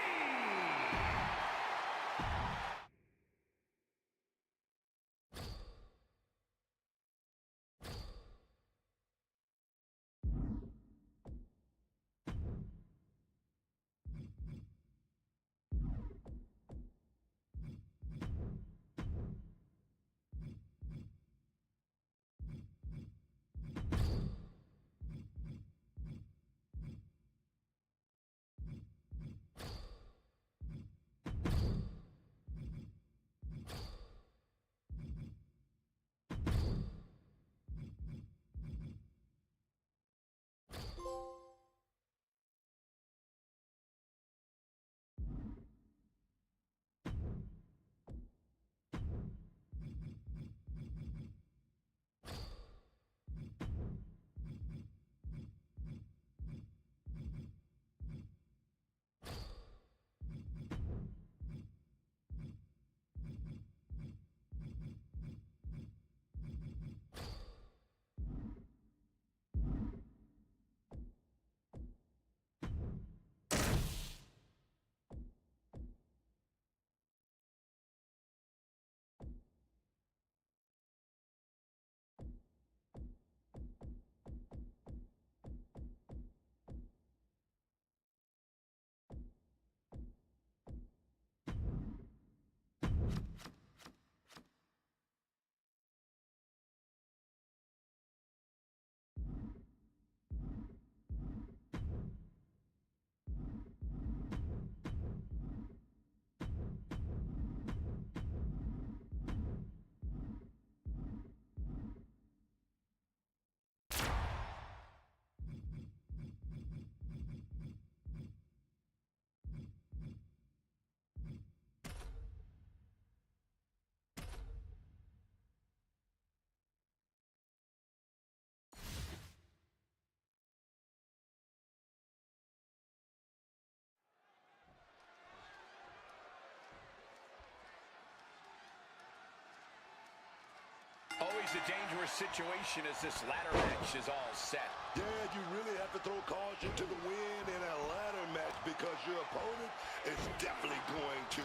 Always a dangerous situation as this ladder match is all set. Yeah, you really have to throw caution to the wind in a ladder match because your opponent is definitely going to.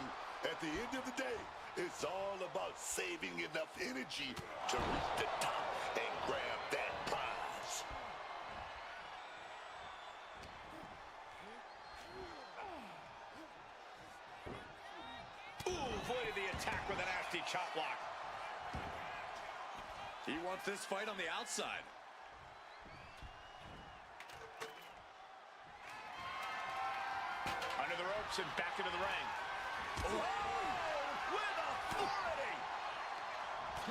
At the end of the day, it's all about saving enough energy to reach the top and grab that prize. Ooh, avoided the attack with a nasty chop block. He wants this fight on the outside. Under the ropes and back into the ring. Oh, with authority.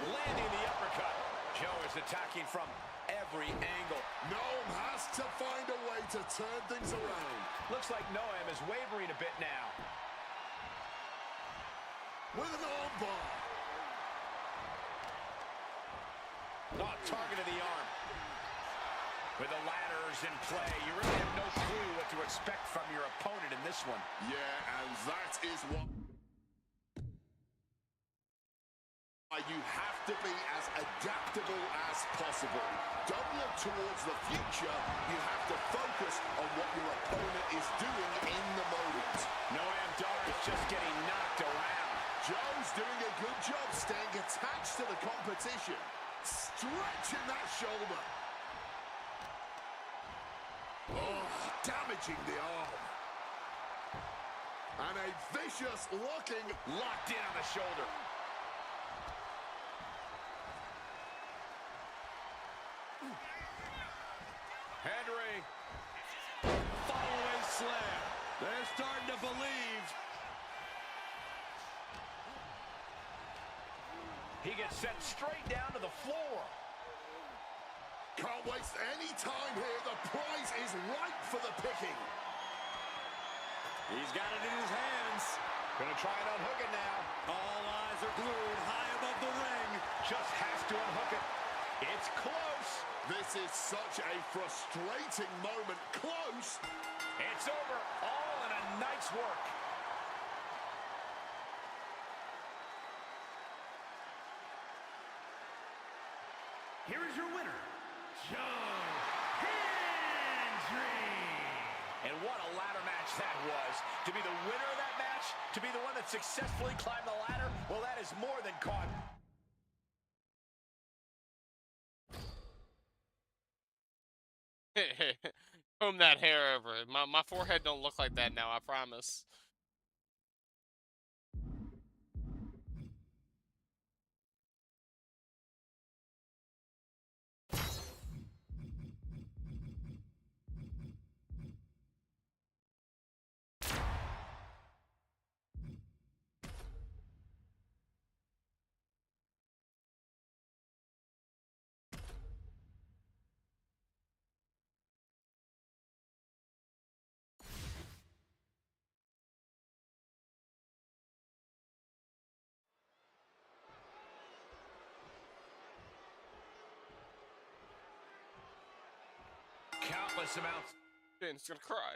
Landing the uppercut. Joe is attacking from every angle. Noam has to find a way to turn things around. Looks like Noam is wavering a bit now. With an armbar. Oh, target of the arm. With the ladders in play, you really have no clue what to expect from your opponent in this one. Yeah, and that is what you have to be as adaptable as possible. Don't look towards the future. You have to focus on what your opponent is doing in the moment. Noam Dar is just getting knocked around. Joe's doing a good job staying attached to the competition. Stretching that shoulder. Oh, damaging the arm. And a vicious looking locked in on the shoulder. Henry. Follow-away slam. They're starting to believe. He gets sent straight down to the floor. Can't waste any time here. The prize is ripe for the picking. He's got it in his hands. Gonna try and unhook it now. All eyes are glued high above the ring. Just has to unhook it. It's close. This is such a frustrating moment. Close. It's over. All in a night's work. Here is your winner, Joe Hendry. And what a ladder match that was. To be the winner of that match, to be the one that successfully climbed the ladder, well, that is more than caught. Comb that hair over. My forehead don't look like that now, I promise. Countless amounts. Jane's gonna cry.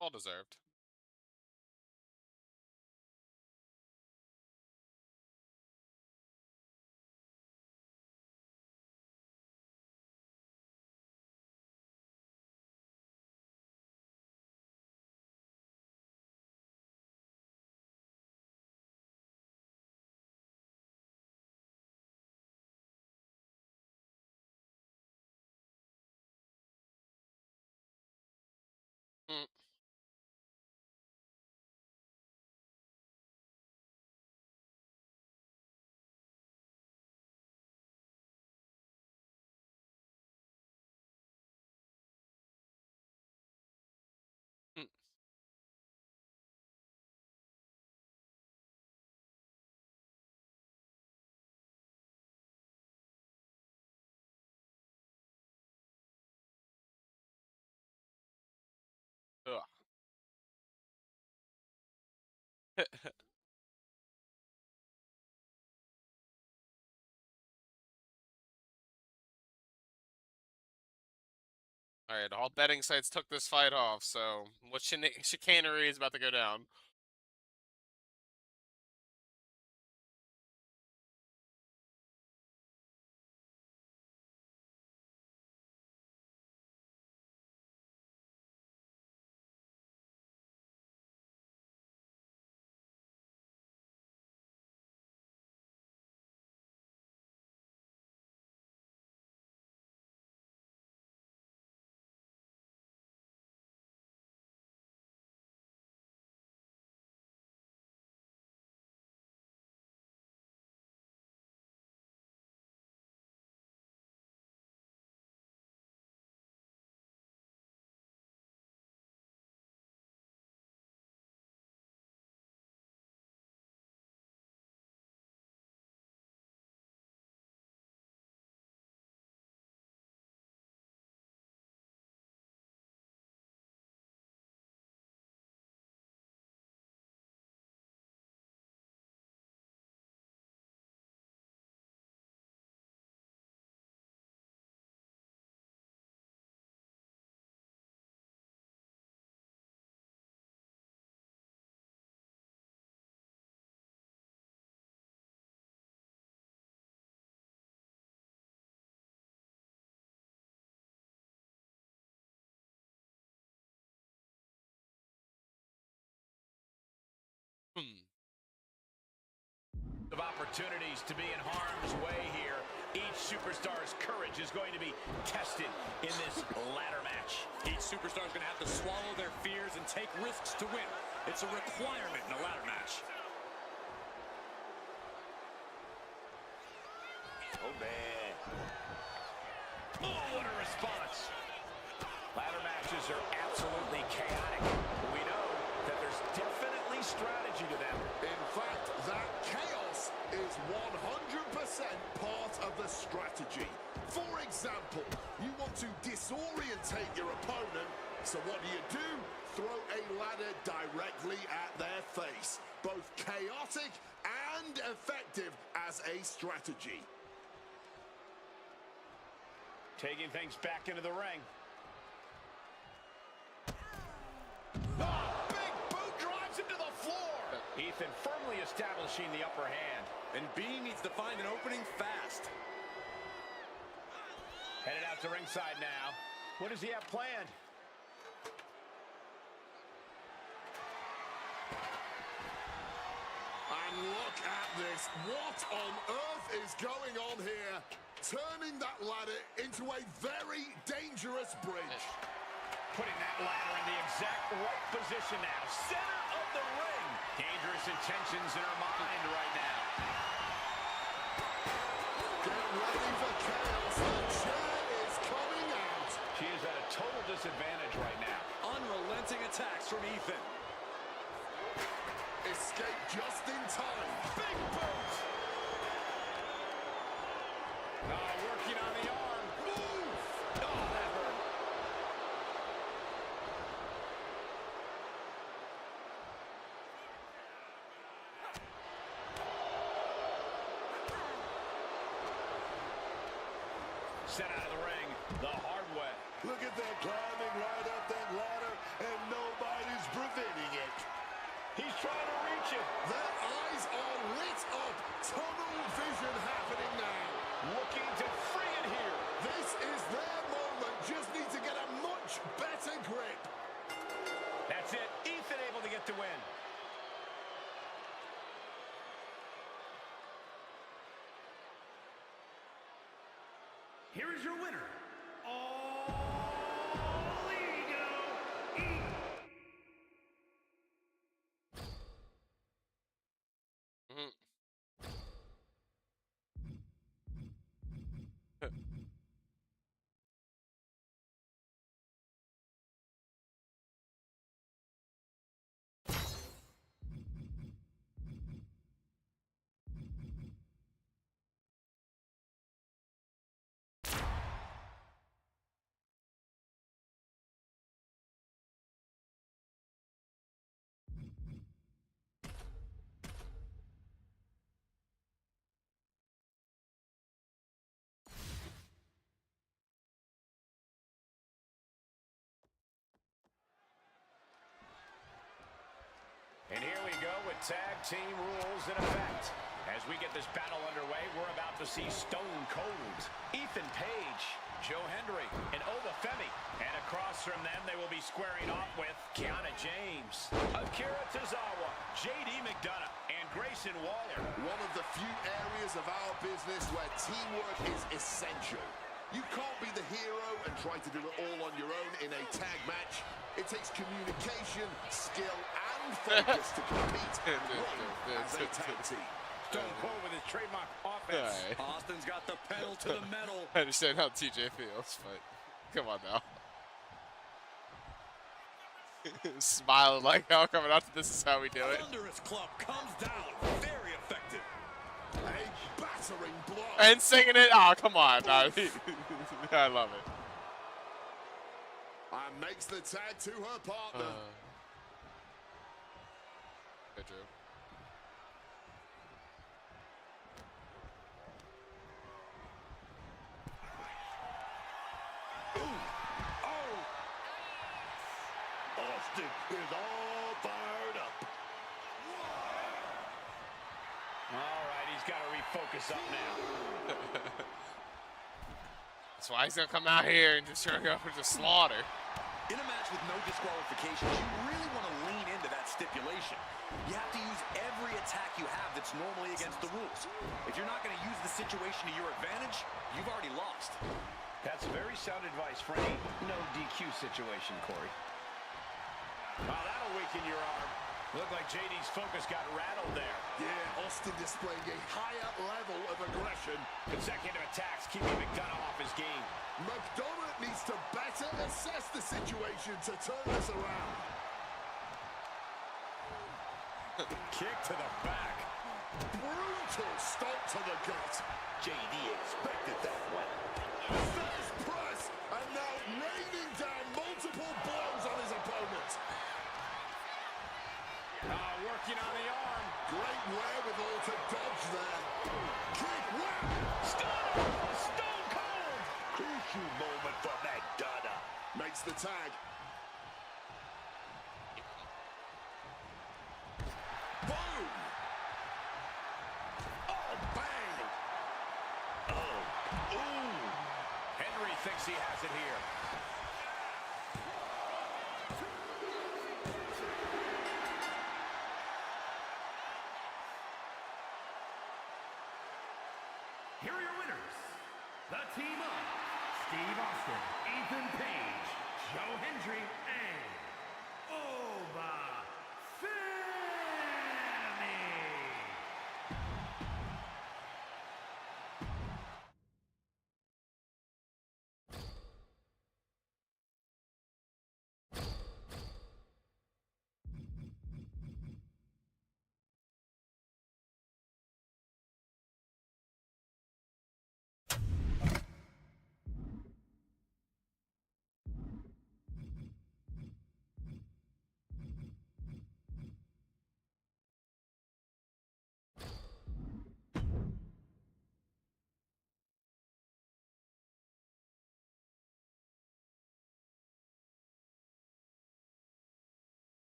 Well deserved. Mm. Mm. Ugh. All right, all betting sites took this fight off, so what chicanery is about to go down? Of opportunities to be in harm's way here. Each superstar's courage is going to be tested in this ladder match. Each superstar is going to have to swallow their fears and take risks to win. It's a requirement in a ladder match. Oh, man. Oh, what a response. Ladder matches are absolutely chaotic. We know that there's definitely strategy to them. In fact, that chaos is 100% part of the strategy. For example, you want to disorientate your opponent, so what do? Throw a ladder directly at their face. Both chaotic and effective as a strategy. Taking things back into the ring. Big boot drives him to the floor. Ethan firmly establishing the upper hand. And B needs to find an opening fast. Headed out to ringside now. What does he have planned? And look at this. What on earth is going on here? Turning that ladder into a very dangerous bridge. Putting that ladder in the exact right position now. Center of the ring. Dangerous intentions in her mind right now. Get ready for chaos. The chair is coming out. She is at a total disadvantage right now. Unrelenting attacks from Ethan. Escape just in time. Big boot. Working on the arm. Move. Oh, that hurt. Sent out of the ring the hard way. Look at that, climbing right up that ladder, and nobody's preventing it. He's trying to reach it. Their eyes are lit up. Tunnel vision happening now. Looking to free it here. This is their moment. Just need to get a much better grip. That's it. Ethan able to get the win. Here is your winner, All Ego Ethan. Tag team rules in effect. As we get this battle underway, we're about to see Stone Cold, Ethan Page, Joe Hendry, and Obafemi. And across from them, they will be squaring off with Kiana James, Akira Tozawa, J.D. McDonough, and Grayson Waller. One of the few areas of our business where teamwork is essential. You can't be the hero and try to do it all on your own in a tag match. It takes communication, skill, and focus to compete and win as a tag team. Stone Cold with his trademark offense. Right. Austin's got the pedal to the metal. I understand how TJ feels, but come on now. Smiling like how coming out to this is how we do it. Thunderous club comes down. Very effective. A battering blow. And singing it. Oh, come on. No, I love it. And makes the tag to her partner. Good, Drew. Austin is all fired up. All right, he's got to refocus up now. That's why he's going to come out here and just try to go for the slaughter. In a match with no disqualifications, you really want to lean into that stipulation. You have to use every attack you have that's normally against the rules. If you're not going to use the situation to your advantage, you've already lost. That's very sound advice for any no DQ situation, Corey. Oh, that'll weaken your arm. Looked like JD's focus got rattled there. Yeah, Austin displaying a higher level of aggression. Consecutive attacks keeping McDonough off his game. McDonough needs to better assess the situation to turn this around. Kick to the back. Brutal stomp to the gut. JD expected that one. First press, and now raining down multiple blows on his opponent. Working on the arm. Great wherewithal to dodge there. Kick, wham! Stone Cold. Crucial moment for McDonough. Makes the tag. Boom! Oh, bang! Oh, ooh. Henry thinks he has it here. Here are your winners. The team of Steve Austin, Ethan Page, Joe Hendry, and Obafemi.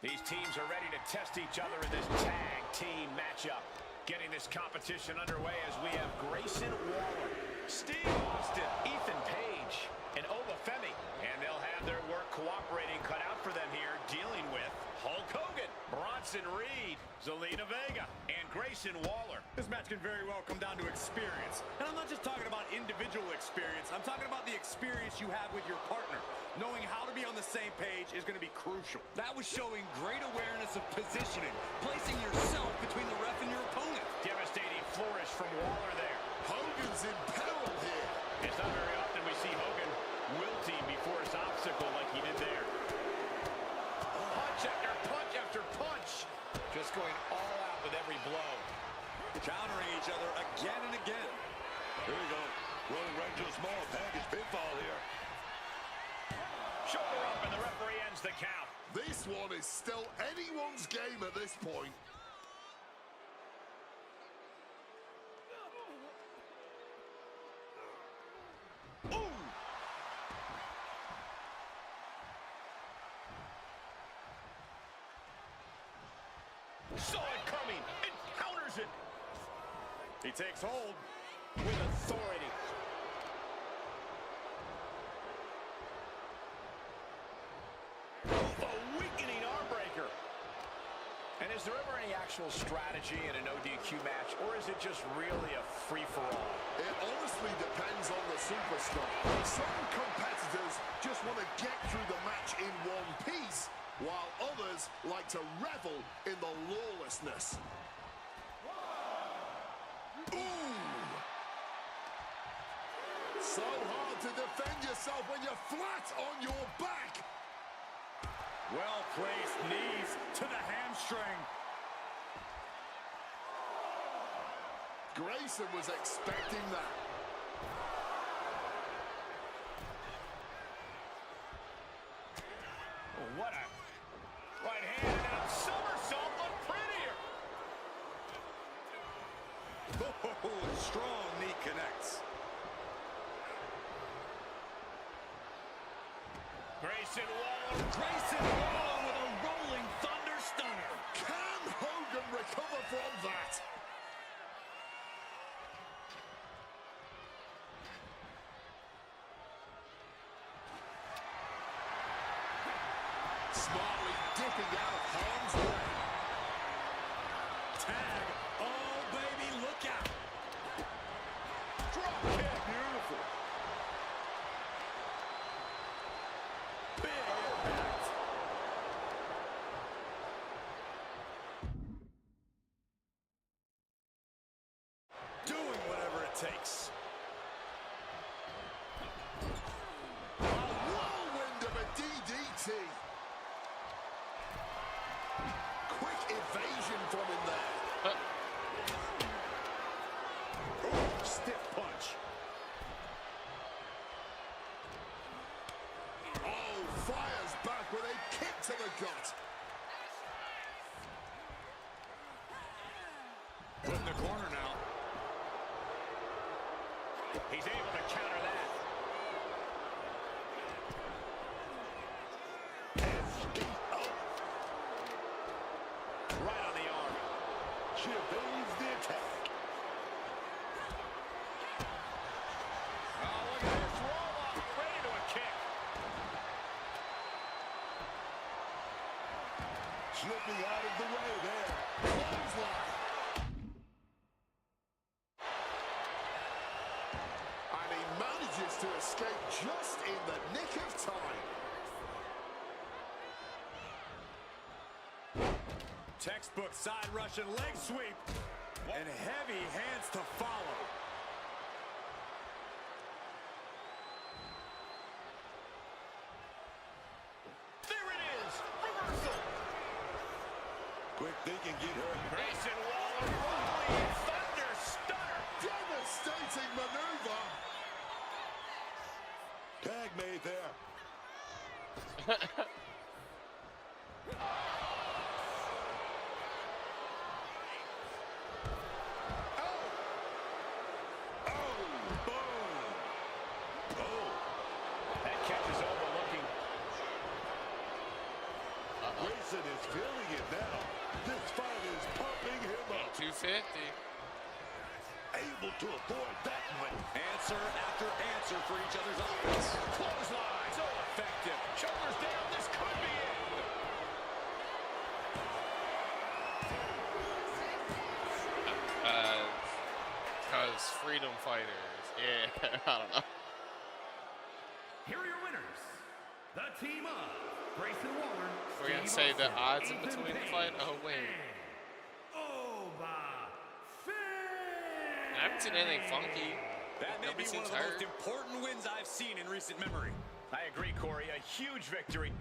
These teams are ready to test each other in this tag team matchup. Getting this competition underway as we have Grayson Waller, Steve Austin, Ethan Page, and Obafemi. And they'll have their work cooperating cut out for them here, dealing with Hulk Hogan, Bronson Reed, Zelina Vega, and Grayson Waller. This match can very well come down to experience. And I'm not just talking about individual experience. I'm talking about the experience you have with your partner. Knowing how to be on the same page is going to be crucial. That was showing great awareness of positioning, placing yourself between the ref and your opponent. Devastating flourish from Waller there. Hogan's in peril here. It's not very often we see Hogan wilting before his obstacle like he did there. Punch after punch after punch. Just going all out with every blow. Countering each other again and again. Here we go. Rolling right to a small package pinfall here. wins the count. This one is still anyone's game at this point. Ooh! Saw it coming and counters it. He takes hold With authority. A weakening arm breaker. And is there ever any actual strategy in an ODQ match, or is it just really a free-for-all? It honestly depends on the superstar. Some competitors just want to get through the match in one piece, while others like to revel in the lawlessness. Ooh! So hard to defend yourself when you're flat on your back. well-placed knees to the hamstring. Grayson was expecting that. Oh, what a right hand and a somersault look prettier. Oh, strong knee connects. Grayson Waller with a rolling thunder stunner. Can Hogan recover from that? Smartly dipping out of harm's way. Tag. Oh, baby, look out. Drop kick. Beautiful. Big impact. Doing whatever it takes. A whirlwind of a DDT. Quick evasion from him there. Oh, stiff punch. Oh, fires back with a kick to the gut. Put in the corner now. He's able to counter that. Right on the arm. She evades the attack. Oh, look at this roll up. Ready to a kick. Slipping out of the way there. Clothesline. And he manages to escape just in the nick of time. Textbook side Russian leg sweep. And heavy hands to follow. There it is. Reversal. Quick thinking get her. Grayson Waller rolling thunder stunner. Devastating maneuver. Tag made there. That catches overlooking. Grayson is feeling it now. This fight is pumping him up. 250. Able to avoid that one. Answer after answer for each other's offense. Clothesline. So effective. Shoulders down. This could be it. Because freedom fighters. Yeah, I don't know. Here are your winners. The team of Grayson Waller. We're going to Steve say the Austin, odds in Ethan between the Page, fight? Oh, wait. and Oba I haven't seen anything funky. That may Nobody be one seems of the most hurt. important wins I've seen in recent memory. I agree, Corey. A huge victory.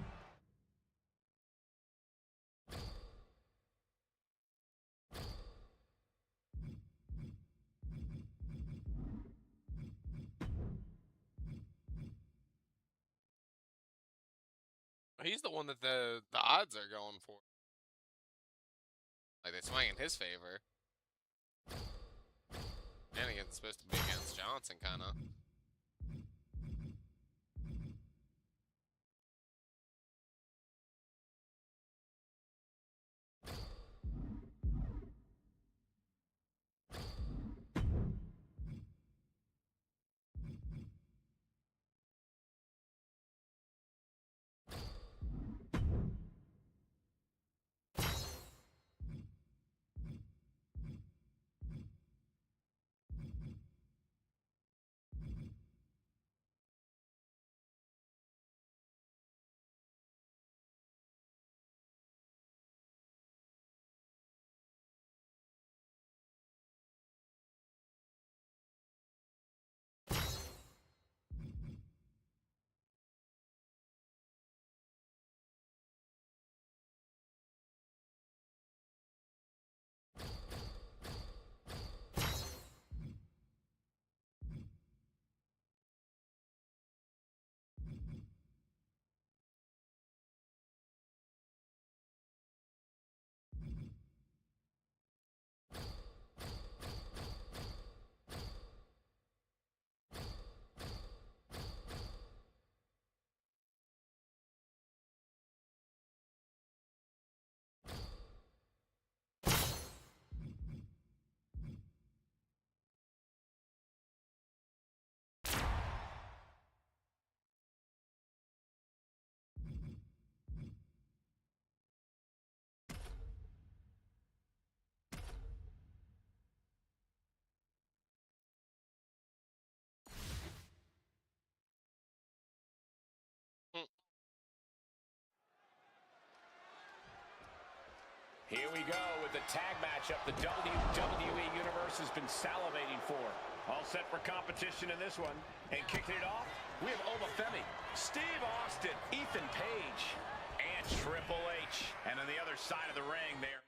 He's he's the one that the odds are going for. Like, they swing in his favor. And again, it's supposed to be against Johnson, kind of. Here we go with the tag matchup the WWE Universe has been salivating for. All set for competition in this one. And kicking it off, we have Obafemi, Steve Austin, Ethan Page, and Triple H. And on the other side of the ring there.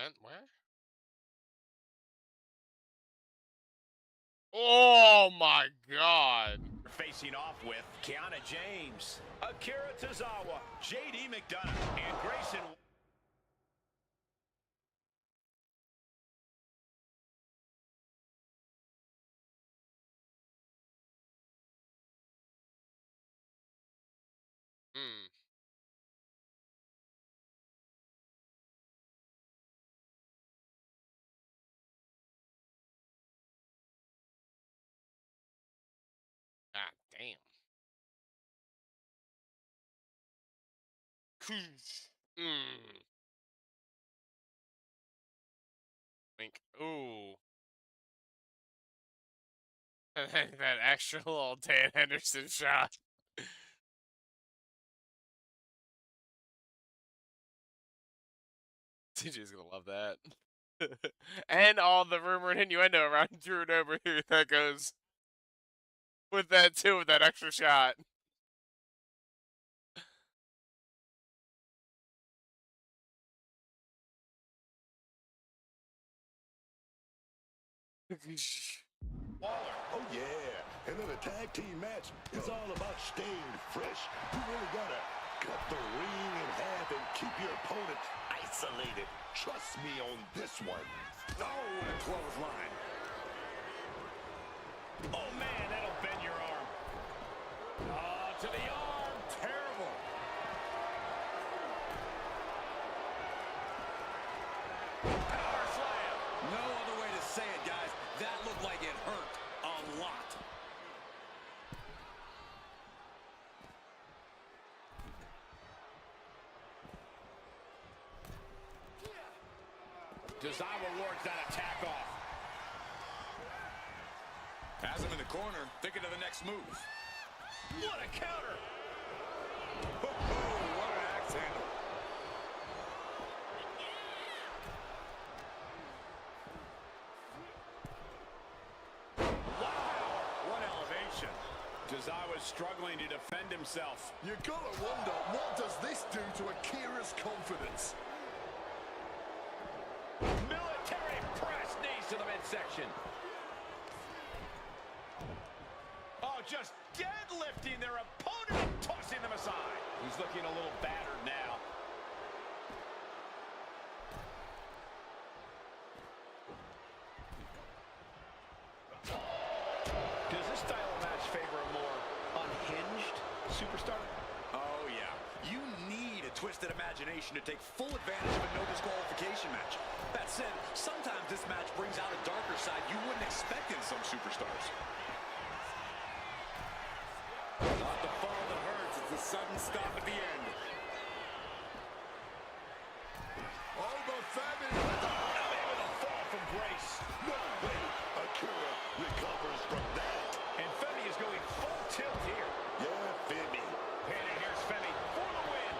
And where? Oh my God. Facing off with Kiana James, Akira Tozawa, JD McDonough, and Grayson. God damn. Wink. Ooh. And then that extra little Dan Henderson shot. TJ's gonna love that. And all the rumor and innuendo around Drew and over here that goes with that too, with that extra shot. Oh, yeah. And then a tag team match is all about staying fresh. You really got to cut the ring in half and keep your opponent isolated. Trust me on this one. Oh, what a clothesline. Oh, man, that'll bend your arm. Oh, to the arm. Terrible. Power slam. No other way to say it, guys. That looked like it hurt a lot. Tozawa wards that attack off. Has him in the corner, thinking of the next move. What a counter. Oh, what an axe handle. Wow, what elevation. Tozawa's struggling to defend himself. You gotta wonder, what does this do to Akira's confidence? Military press, knees to the midsection. Oh, just deadlifting their opponent and tossing them aside. He's looking a little battered now. Does this style of match favor a more unhinged superstar? Oh, yeah. You need a twisted imagination to take full advantage of a no disqualification match. That said, sometimes this match brings out a darker side you wouldn't expect in some superstars. Not the fall that hurts, it's the sudden stop at the end. Over Femi. Able to fall from grace. No way Akira recovers from that. And Femi is going full tilt here. Yeah, Femi. And here's Femi for the win.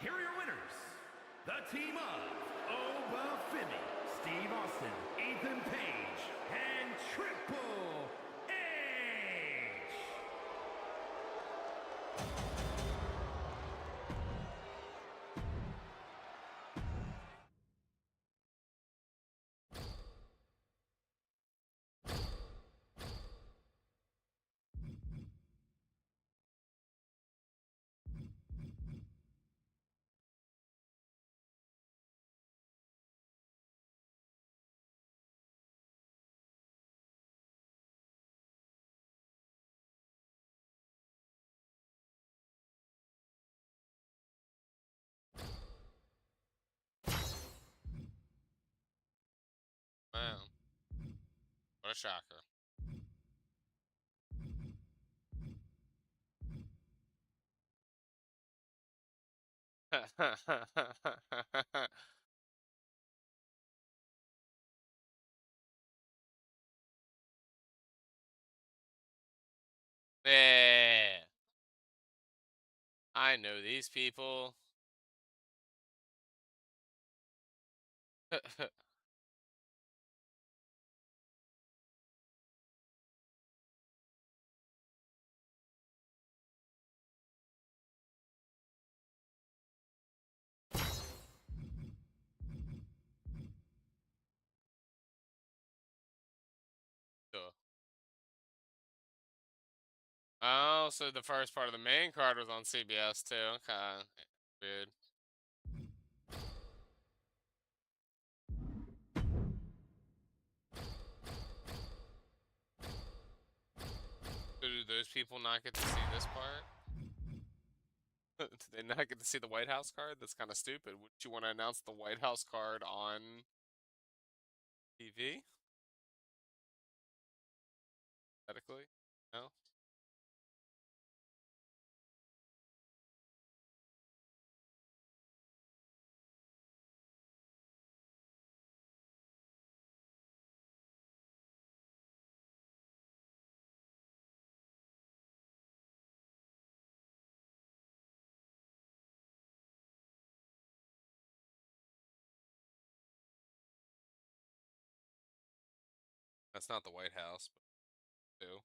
Here are your winners. The team of Obafemi, Steve Austin, Ethan Page, and Triple H. Wow. What a shocker. Yeah. I know these people. Duh. Oh, so the first part of the main card was on CBS too. Okay. Weird. So do those people not get to see this part? Do they not get to see the White House card? That's kind of stupid. Wouldn't you want to announce the White House card on TV? Theoretically? No? That's not the White House, but do.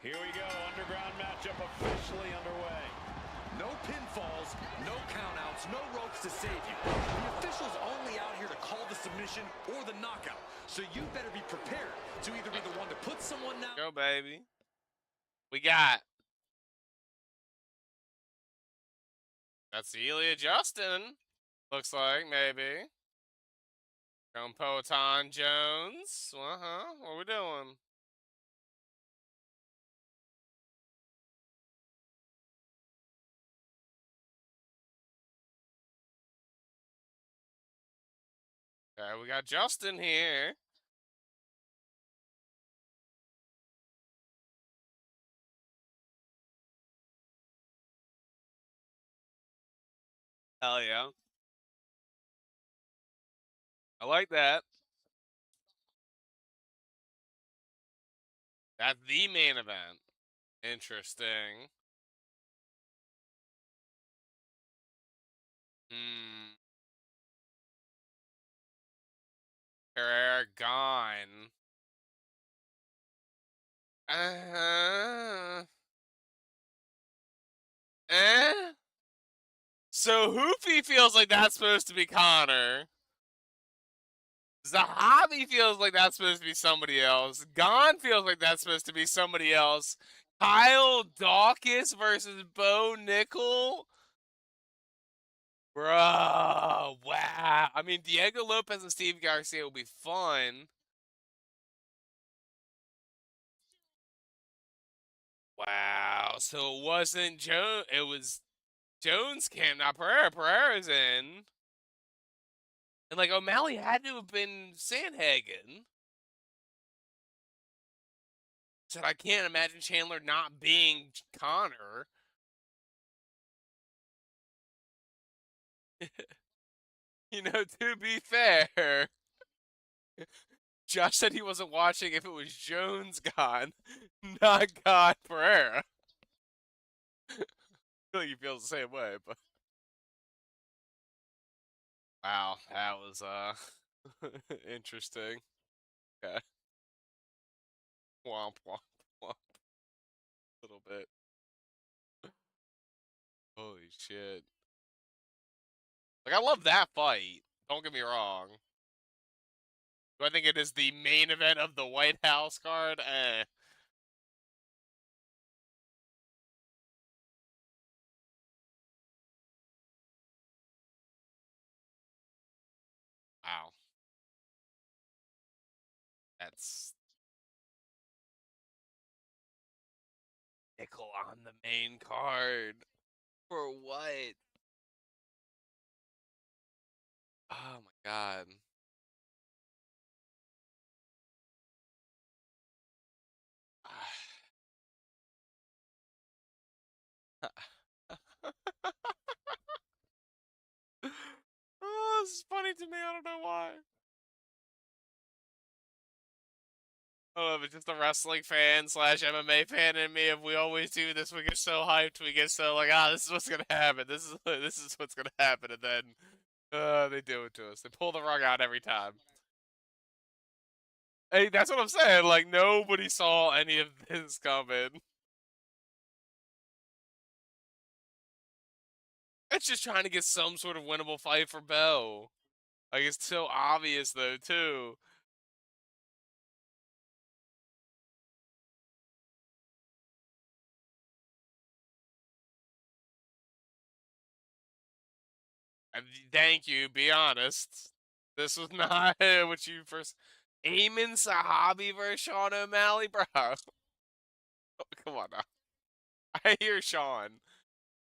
Here we go. Underground matchup officially underway. No pinfalls, no countouts, no ropes to save you. The official's only out here to call the submission or the knockout. So you better be prepared to either be the one to put someone down. Go, baby. We got. That's Elia Justin. Looks like, maybe. Poetan Jones. Uh-huh. What we doing? Okay, we got Justin here. Hell yeah. I like that. That's the main event. Interesting. Hmm. Pereira gone. Eh? So Hoopy feels like that's supposed to be Connor. Zahabi feels like that's supposed to be somebody else. Gon feels like that's supposed to be somebody else. Kyle Dawkins versus Bo Nickel? Bro, wow. I mean, Diego Lopez and Steve Garcia will be fun. Wow. So it wasn't Joe. It was Jones came, not Pereira. Pereira's in. And like O'Malley had to have been Sandhagen. Said I can't imagine Chandler not being Connor. You know, to be fair, Josh said he wasn't watching if it was Jones gone, not God Pereira. I feel like he feels the same way, but wow, that was interesting. Okay. Womp womp womp. A little bit. Holy shit. Like I love that fight. Don't get me wrong. Do I think it is the main event of the White House card? Eh. Wow. That's Nickel on the main card. For what? Oh my god. Oh, this is funny to me. I don't know why. Oh, it's just a wrestling fan slash MMA fan in me. If we always do this, we get so hyped. We get so like, this is what's gonna happen. This is what's gonna happen, and then they do it to us. They pull the rug out every time. Hey, that's what I'm saying. Like nobody saw any of this coming. It's just trying to get some sort of winnable fight for Bell. Like it's so obvious though too. Thank you. Be honest. This was not what you first. Eamon Sahabi versus Sean O'Malley, bro. Oh, come on now. I hear Sean.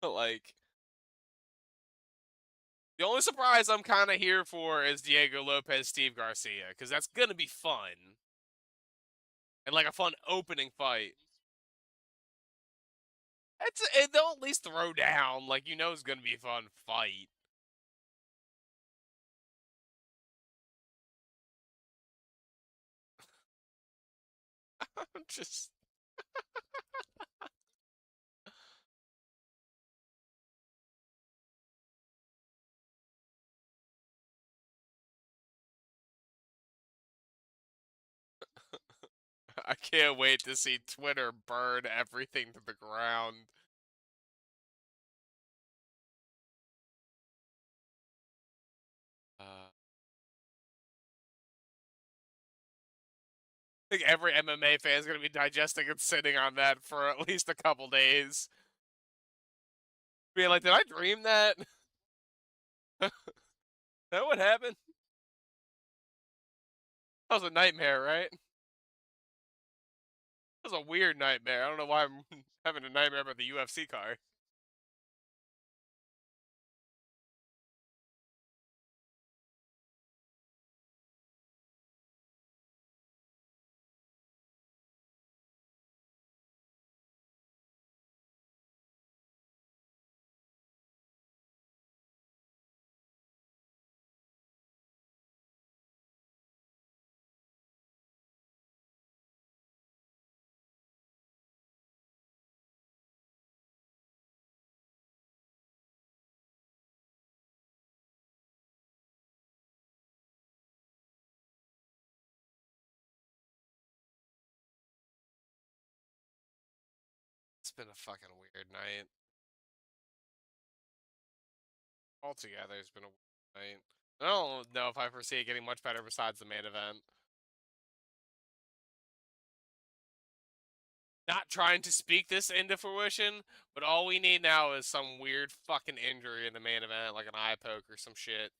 Like, the only surprise I'm kind of here for is Diego Lopez, Steve Garcia, because that's gonna be fun and like a fun opening fight. They'll at least throw down, like you know, it's gonna be a fun fight. I'm just. I can't wait to see Twitter burn everything to the ground. I think every MMA fan is going to be digesting and sitting on that for at least a couple days. Being like, did I dream that? That what happened? That was a nightmare, right? That was a weird nightmare. I don't know why I'm having a nightmare about the UFC card. It's been a fucking weird night. Altogether, it's been a weird night. I don't know if I foresee it getting much better besides the main event. Not trying to speak this into fruition, but all we need now is some weird fucking injury in the main event, like an eye poke or some shit.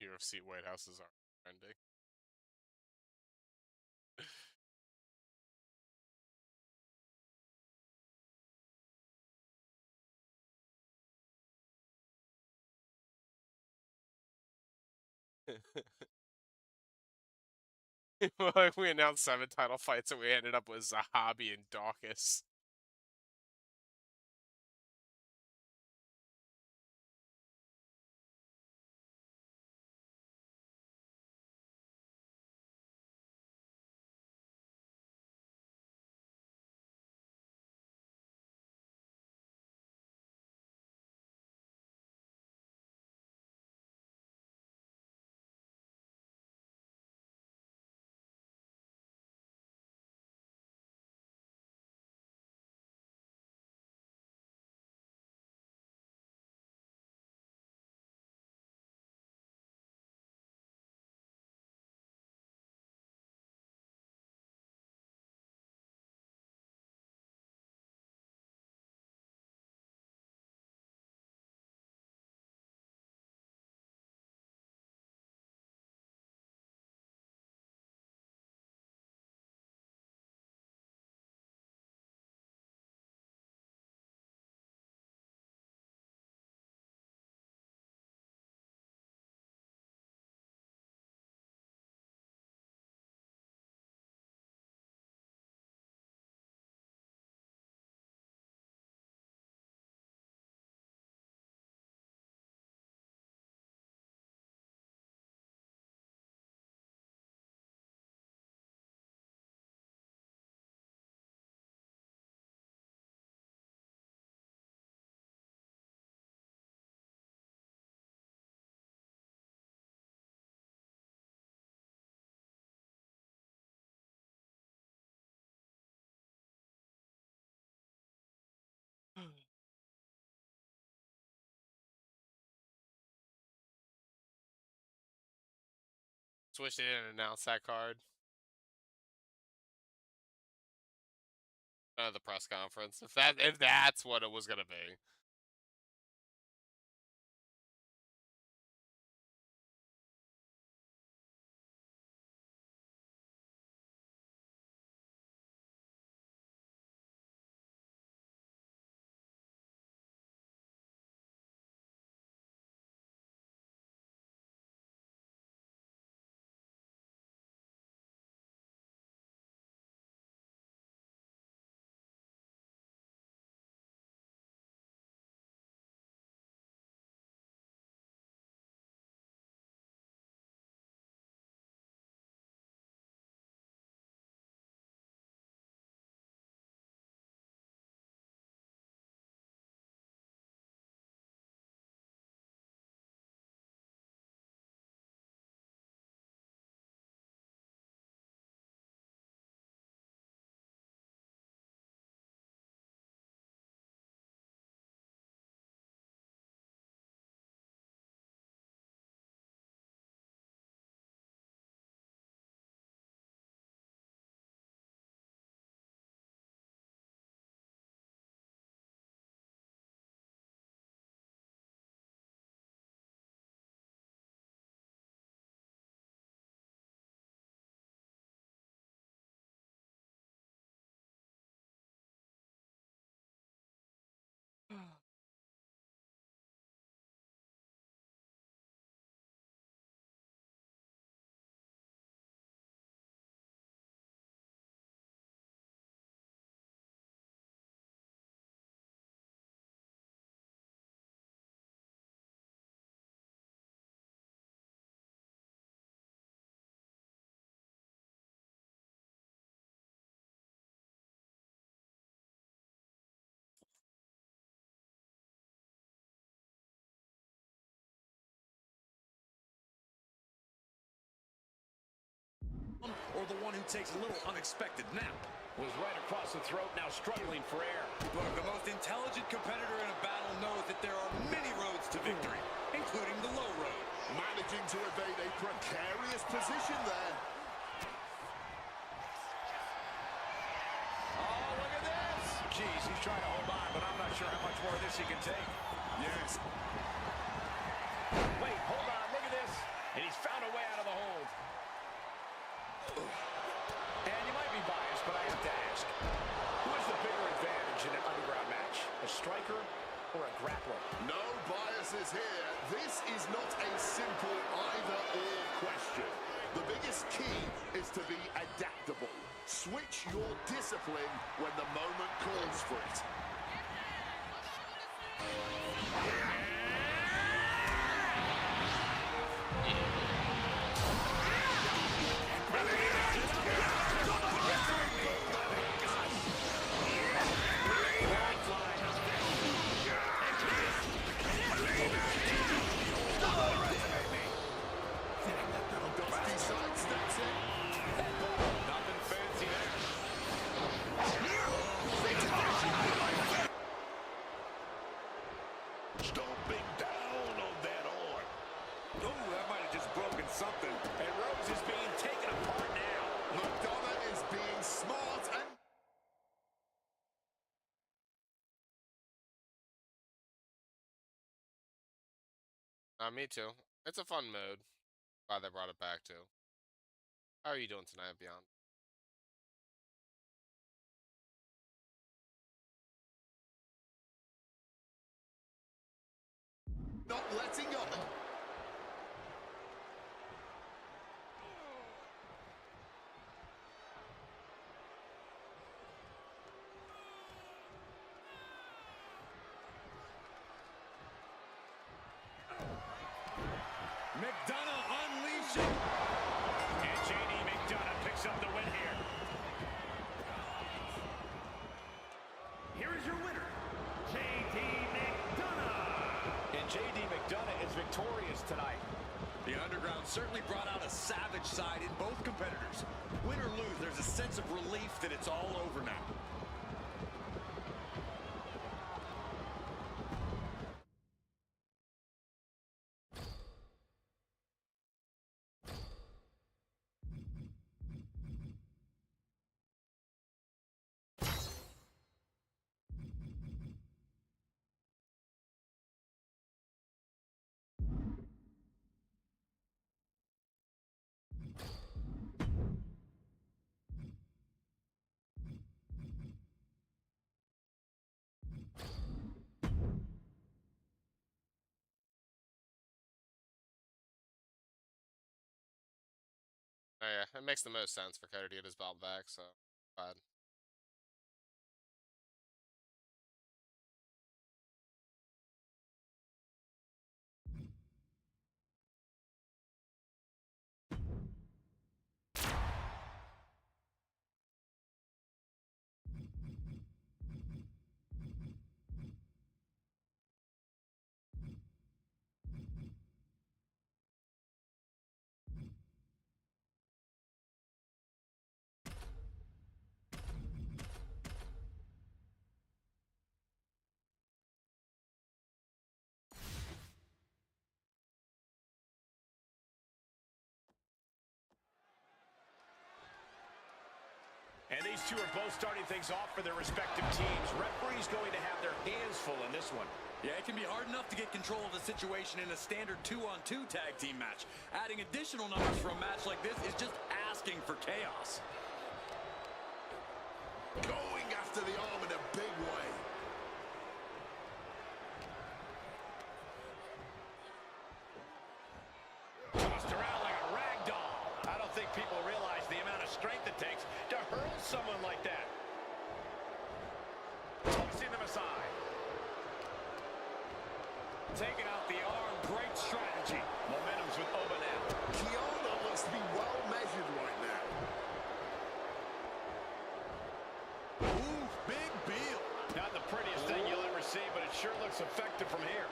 UFC White Houses are trending. Like we announced 7 title fights and we ended up with Zahabi and Dawkins. Just wish they didn't announce that card. The press conference. If that's what it was gonna be. or the one who takes a little unexpected nap? Was right across the throat, now struggling for air. Look, the most intelligent competitor in a battle knows that there are many roads to victory, including the low road. Managing to evade a precarious position there. Oh, look at this! Jeez, he's trying to hold on, but I'm not sure how much more of this he can take. Yes. Wait, hold on, look at this. And he's found a way out of the hold. And you might be biased, but I have to ask. Who has the bigger advantage in an underground match? A striker or a grappler? No biases here. This is not a simple either-or question. The biggest key is to be adaptable. Switch your discipline when the moment calls for it. Stomping down on that arm. Oh, that might have just broken something. And Rose is being taken apart now. McDonough is being smart and... Me too. It's a fun mode. Glad they brought it back too. How are you doing tonight, Beyond? Not letting up. McDonough unleashing. And J.D. McDonough picks up the win here. Here is your winner, J.D. McDonough. And J.D. McDonough is victorious tonight. The Underground certainly brought out a savage side in both competitors. Win or lose, there's a sense of relief that it's all over now. Oh yeah, it makes the most sense for Cody to get his belt back, so glad. And these two are both starting things off for their respective teams. Referee's going to have their hands full in this one. Yeah, it can be hard enough to get control of the situation in a standard 2-on-2 tag team match. Adding additional numbers for a match like this is just asking for chaos. Going after the arm in a big way. Tossed around like a rag doll. I don't think people realize the amount of strength it takes to hurl someone like that. Tossing them aside. Taking out the arm, great strategy. Momentum's with Oba now. Kiana looks to be well measured right now. Ooh, big Beal. Not the prettiest thing you'll ever see, but it sure looks effective from here.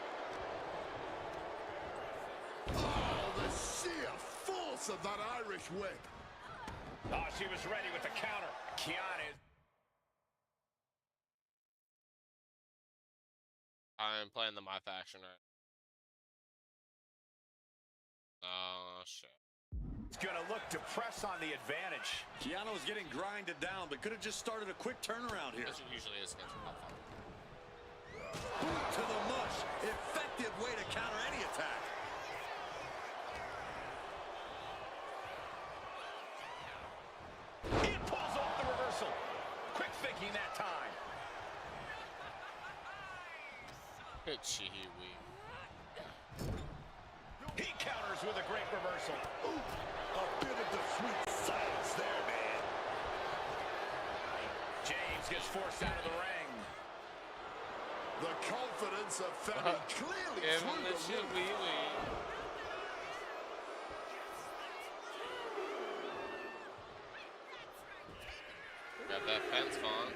Oh, the sheer force of that Irish whip. Oh, she was ready with the counter. Kiana. I'm playing the myfaction right. Oh shit. It's gonna look to press on the advantage. Keanu was getting grinded down, but could have just started a quick turnaround here. This usually is against myfaction. Boot to the mush. Effective way to counter any attack. He pulls off the reversal. Quick thinking that time. Good Chihiwi. He counters with a great reversal. Ooh, a bit of the sweet science there, man. James gets forced out of the ring. The confidence of Femi clearly through the roof. Got that fence on.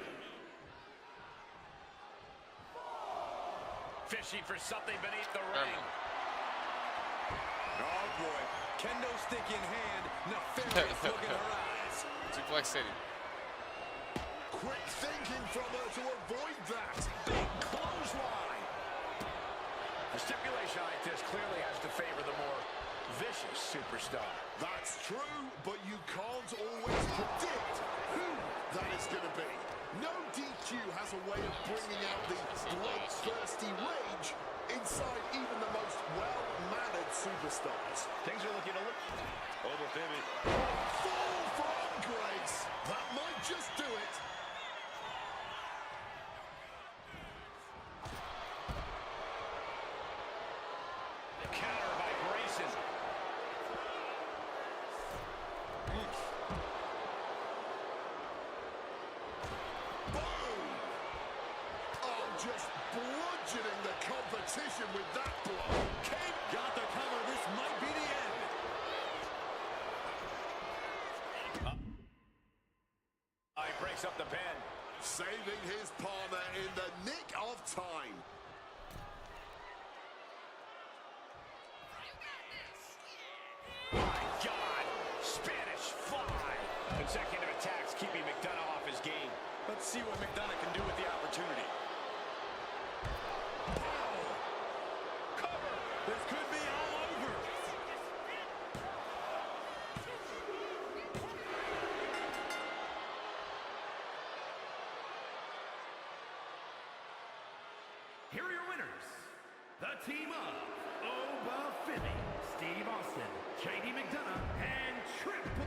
Fishing for something beneath the ring. Oh boy, kendo stick in hand, nefarious look in her eyes. Suplex City. Quick thinking from her to avoid that. Big clothesline. The stipulation like this clearly has to favor the more vicious superstar. That's true, but you can't always predict who that is going to be. No DQ has a way of bringing out the bloodthirsty rage inside even the most well-mannered superstars. Things are looking a little over Femi. Fall from grace. That might just do it. Counter by Grayson. Boom! Oh, just bludgeoning the competition with that blow. Kane got the cover. This might be the end. He breaks up the pin. Saving his partner in the nick of time. My God, Spanish fly. Consecutive attacks keeping McDonough off his game. Let's see what McDonough can do with the opportunity. Cover. This could be all over. Here are your winners. The team of Oba Femi, Steve Austin, JD McDonough, and Triple.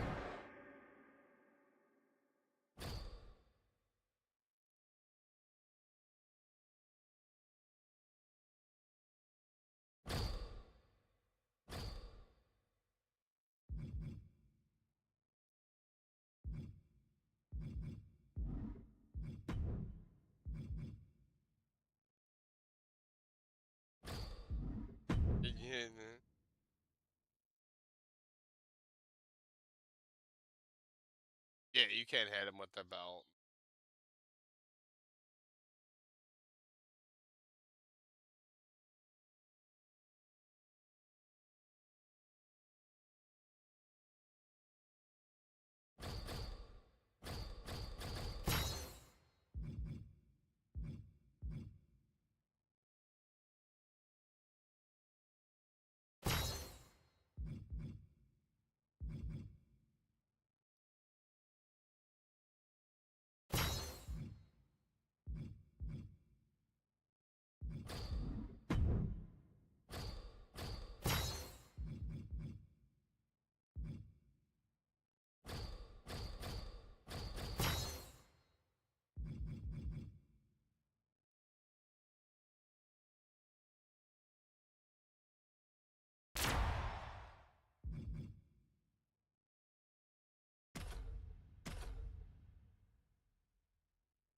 Yeah, man. Yeah, you can't hit him with the belt.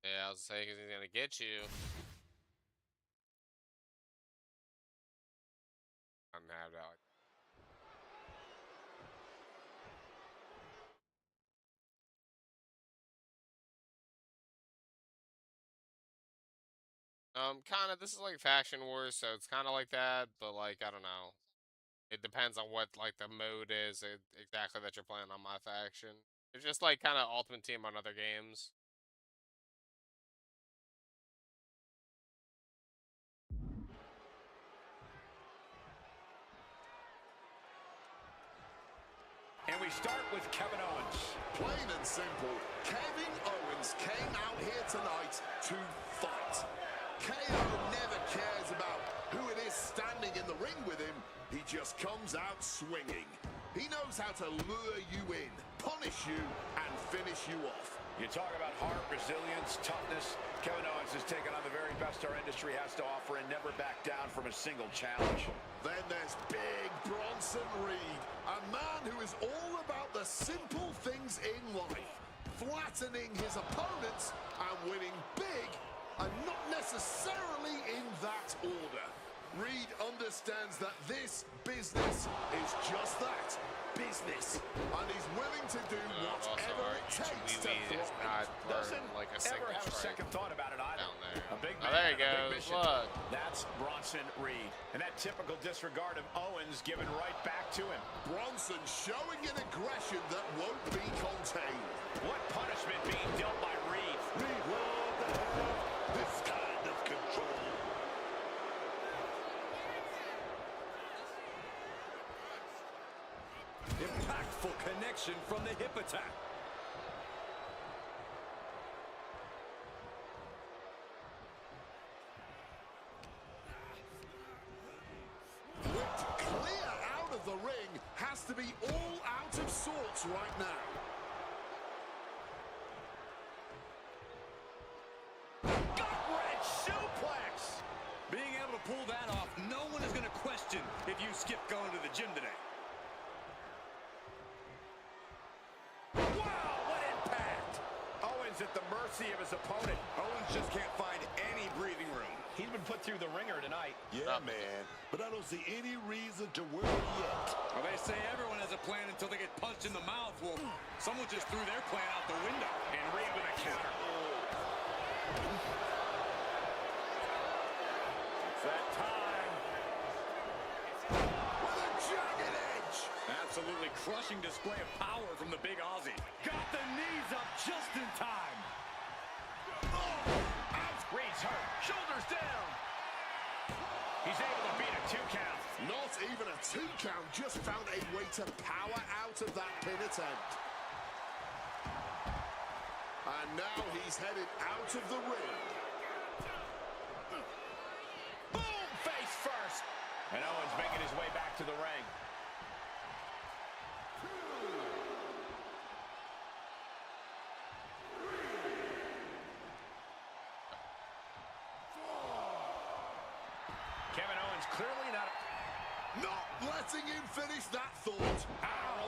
Yeah, I was saying because he's gonna get you. I don't have that. Kind of. This is like Faction Wars, so it's kind of like that, but like I don't know. It depends on what like the mode is exactly that you're playing on my faction. It's just like kind of Ultimate Team on other games. And we start with Kevin Owens. Plain and simple, Kevin Owens came out here tonight to fight. KO never cares about who it is standing in the ring with him. He just comes out swinging. He knows how to lure you in, punish you, and finish you off. You talk about heart, resilience, toughness. Kevin Owens has taken on the very best our industry has to offer and never backed down from a single challenge. Then there's Big Bronson Reed, a man who is all about the simple things in life, flattening his opponents and winning big, and not necessarily in that order. Reed understands that this business is just that, business, and he's willing to do whatever it takes to thrive. Doesn't like a ever have a second thought about it either. Down there. A big Oh, man, there he a big goes. mission. Look. That's Bronson Reed. And that typical disregard of Owens given right back to him. Bronson showing an aggression that won't be contained. What punishment being dealt by Reed. Reed loved to have this kind of control. Impactful connection from the hip attack. Whipped clear out of the ring, has to be all out of sorts right now. Gut-wrench suplex. Being able to pull that off, no one is going to question if you skip going to the gym today. Wow, what impact! Owens at the mercy of his opponent. Owens just can't find any breathing room. He's been put through the ringer tonight. Yeah, man. But I don't see any reason to worry yet. Well, they say everyone has a plan until they get punched in the mouth. Well, someone just threw their plan out the window. And Reed with a counter. It's that time. With a jagged edge. Absolutely crushing display of power from the big Aussie. Got the knees up just in time. Reed's hurt. Shoulders down. He's able to beat a 2 count. Not even a 2 count, just found a way to power out of that pin attempt. And now he's headed out of the ring. Boom! Face first. And Owens making his way back to the ring. Kevin Owens clearly Not letting him finish that thought.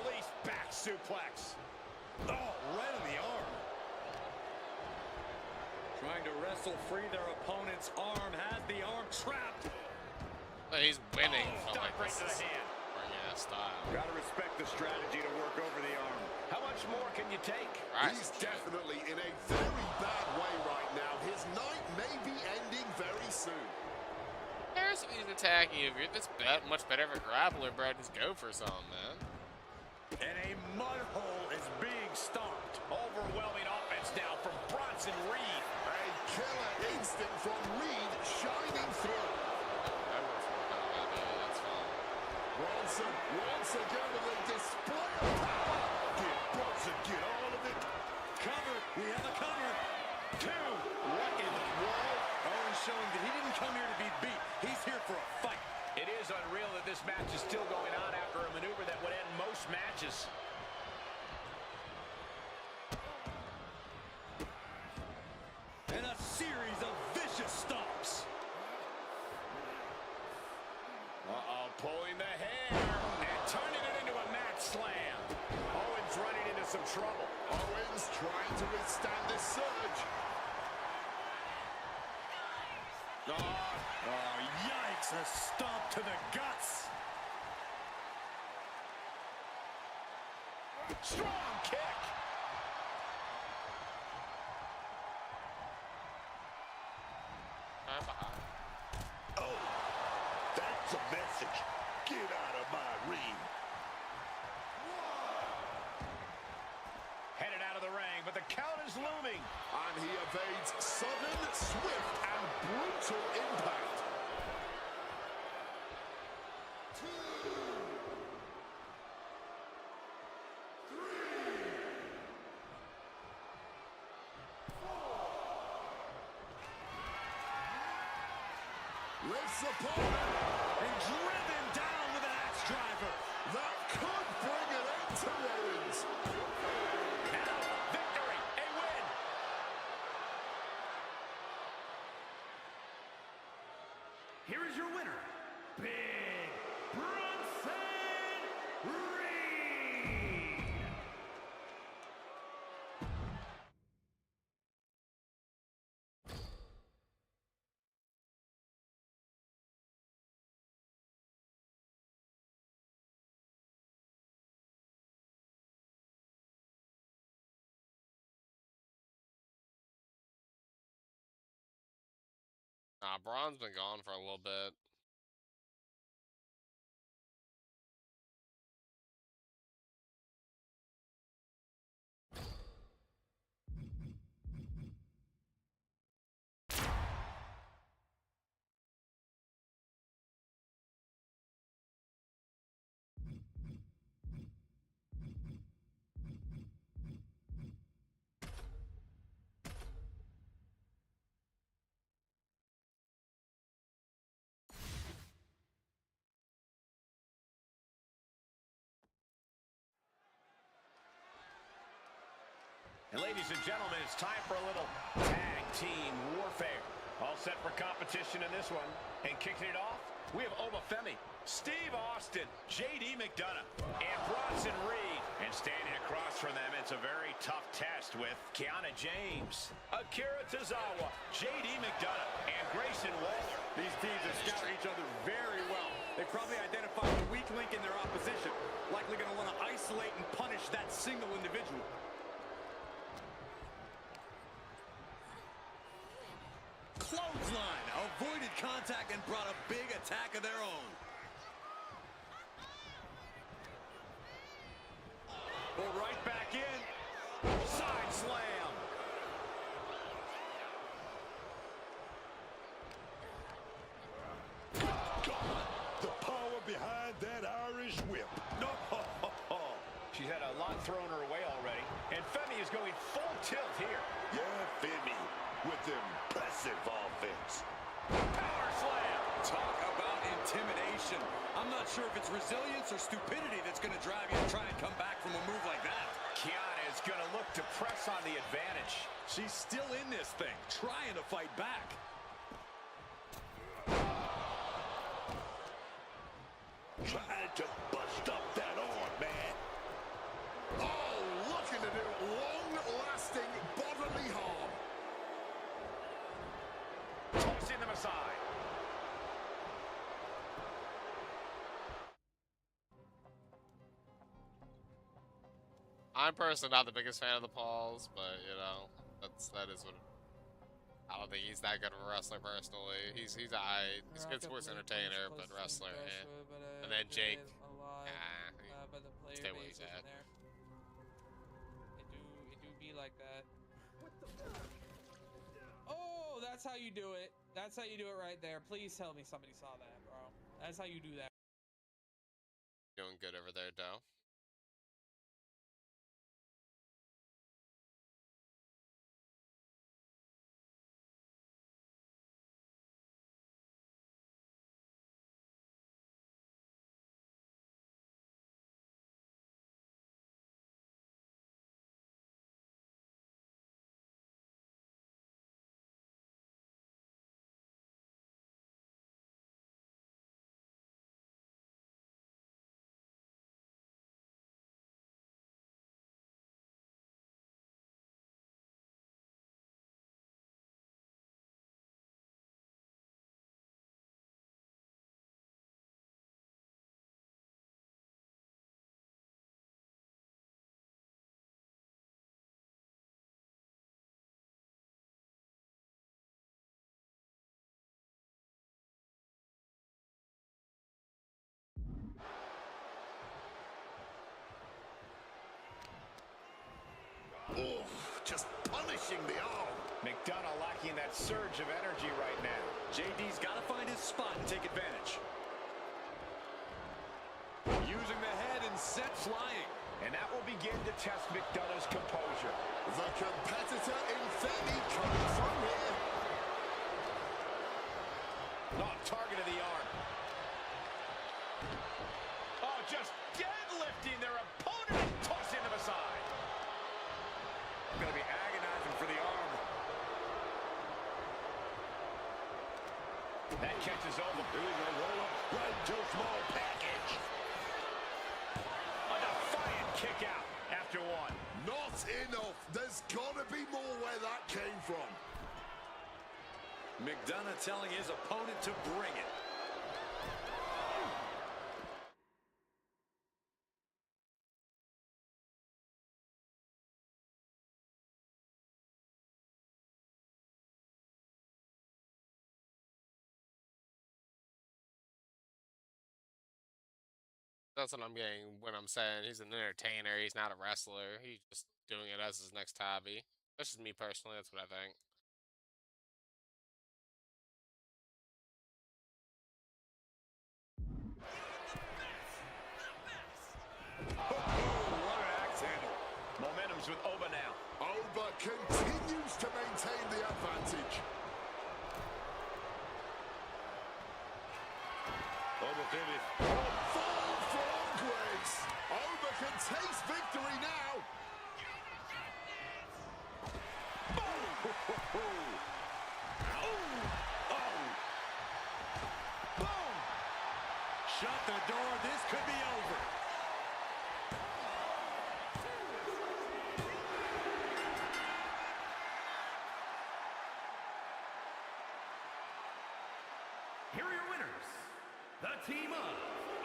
release back suplex. Oh, right on the arm. Trying to wrestle free their opponent's arm. Has the arm trapped. But he's winning. So Stop like, right this to the is hand. ring-ass style. Got to respect the strategy to work over the arm. How much more can you take? He's definitely in a very bad way right now. His night may be ending very soon. Here's if he's attacking you. If you're this much better of a grappler, bro, just go for some, man. And a mud hole is being stomped. Overwhelming offense now from Bronson Reed. A killer instinct from Reed shining through. That's fine. Bronson once again with a display of power. Get Bronson, get all of it. Cover. We have a cover. 2. What in the world? Owens showing that he didn't come here to be beat. He's here for a fight. It is unreal that this match is still going on after a maneuver that would end most matches. And a series of vicious stomps. Uh-oh, pulling the hair and turning it into a mat slam. Owens running into some trouble. Owens trying to withstand this surge. Oh, yikes. A stomp to the guts. Strong kick. Oh, that's a message. Get out of my ring. is looming. And he evades sudden, swift, and brutal impact. Lifts opponent And driven down with an axe driver. that could bring an end to Rollins. Now, victory, a win. Here is your winner, Big Bronson Reed. Nah, Braun's been gone for a little bit. And ladies and gentlemen, it's time for a little tag team warfare. All set for competition in this one. And kicking it off, we have Obafemi, Steve Austin, J.D. McDonough, and Bronson Reed. And standing across from them, it's a very tough test with Kiana James, Akira Tozawa, J.D. McDonough, and Grayson Waller. These teams have scouted each other very well. They probably identified the weak link in their opposition. Likely going to want to isolate and punish that single individual. Clothesline, avoided contact and brought a big attack of their own. Pull right back in. Side slam. God, the power behind that Irish whip. No, she's had a lot thrown her way already. And Femi is going full tilt here. Yeah, Femi, with impressive offense. Power slam. Talk about intimidation. I'm not sure if it's resilience or stupidity that's going to drive you to try and come back from a move like that. Kiana is going to look to press on the advantage. She's still in this thing, trying to fight back. Trying to bust up that arm, man. Oh, looking to do long-lasting bodily harm. Tossing them aside. I'm personally not the biggest fan of the Pauls, but you know, that is what. I don't think he's that good of a wrestler personally. He's a good sports entertainer, but wrestler. And then Jake, stay where he's at. It do be like that. Oh, that's how you do it. That's how you do it right there. Please tell me somebody saw that, bro. That's how you do that. Doing good over there, Doe. just punishing the arm. McDonough lacking that surge of energy right now. JD's got to find his spot and take advantage. Using the head and set flying. And that will begin to test McDonough's composure. The competitor in Femi coming from here. Not target of the arm. Oh, just deadlifting their opponent and tossing to the side. Going to be agonizing for the arm. That catches over. Here we go, roll up right to a small package. A defiant kick out after one. Not enough. There's got to be more where that came from. McDonough telling his opponent to bring it. That's what I'm getting when I'm saying he's an entertainer. He's not a wrestler. He's just doing it as his next hobby. That's just me personally. That's what I think. What an axe handle. Momentum's with Oba now. Oba continues to maintain the advantage. Oba finish. Fall from grace. Oba can taste victory now. Shut the door. This could be over. Here are your winners. The team of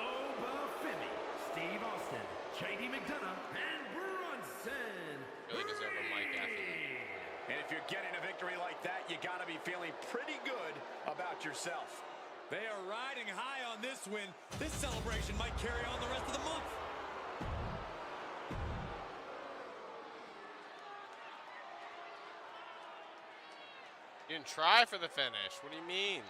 Obafemi, Steve Austin, JD McDonough, and Bronson Really deserve a mic after that. And if you're getting a victory like that, you got to be feeling pretty good about yourself. They are riding high on this win. This celebration might carry on the rest of the month. You didn't try for the finish. What do you mean?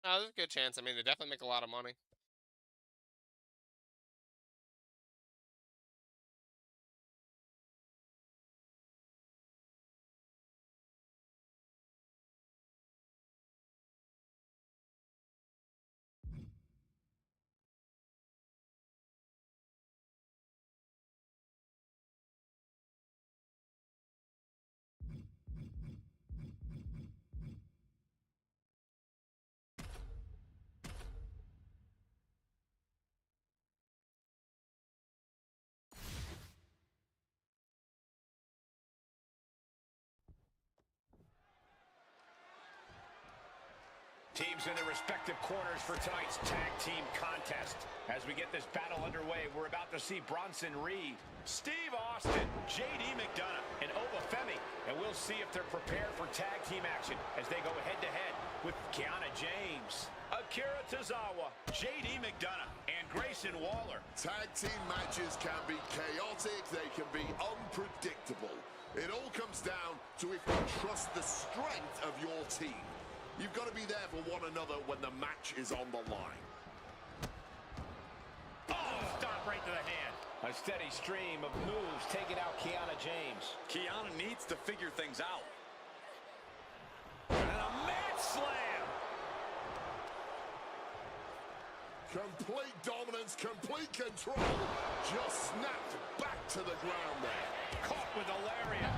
No, there's a good chance. I mean, they definitely make a lot of money. Teams in their respective corners for tonight's tag team contest. As we get this battle underway, we're about to see Bronson Reed, Steve Austin, JD McDonough, and Obafemi. And we'll see if they're prepared for tag team action as they go head-to-head with Kiana James, Akira Tozawa, JD McDonough, and Grayson Waller. Tag team matches can be chaotic, they can be unpredictable. It all comes down to if you trust the strength of your team. You've got to be there for one another when the match is on the line. Oh, stop right to the hand. A steady stream of moves taking out Kiana James. Kiana needs to figure things out. And a mat slam. Complete dominance, complete control. Just snapped back to the ground there. Caught with a lariat.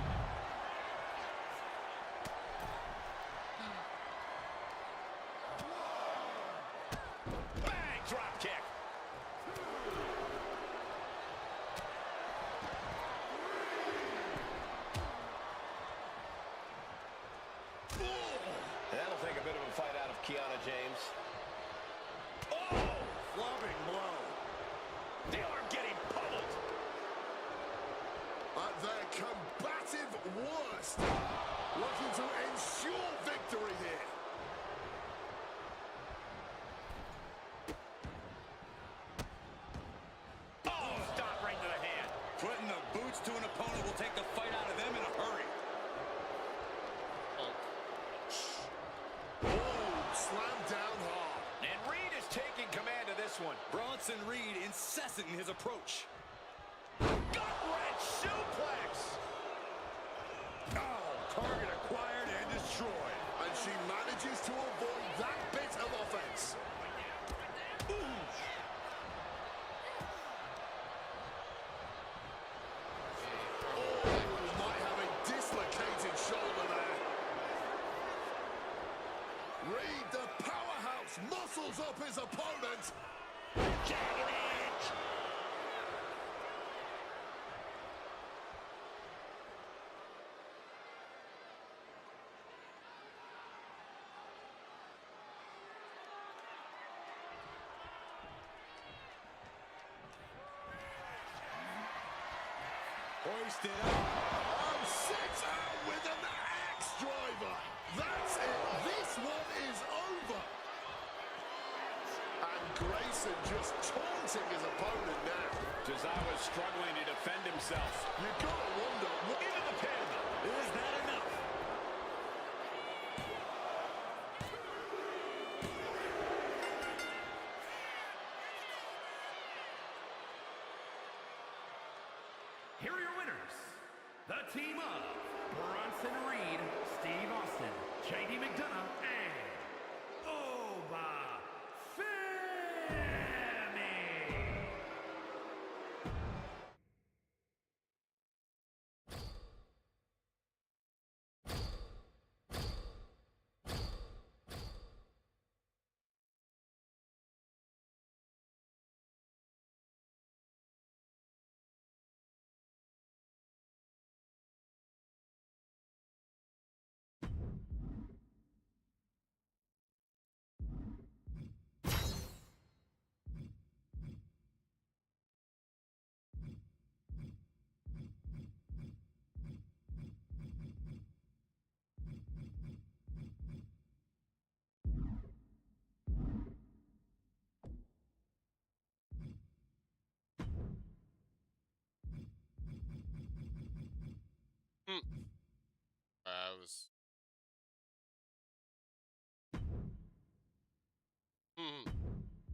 Bang, drop kick. That'll take a bit of a fight out of Kiana James. Oh, Clubbing blow. the arm getting pummeled. At their combative worst. Looking to ensure victory here. Oh, stop right to the hand. Putting the boots to an opponent will take the fight out of them in a hurry. Oh, slammed down hard. And Reed is taking command of this one. Bronson Reed incessant in his approach. Gut-wrench suplex. Oh, target acquired and destroyed. And she manages to avoid that bit of offense. Oh, might have a dislocated shoulder there. Reed, the powerhouse, muscles up his opponent. Jagged edge. Hoisted up. Oh, sits out with an axe driver. That's it. This one is over. And Grayson just taunting his opponent now. Tozawa struggling to defend himself. You gotta wonder what Into the pin. Is that enough? Here are your winners. The team of Bronson Reed, Steve Austin, JD McDonough, and Obafemi. I was. I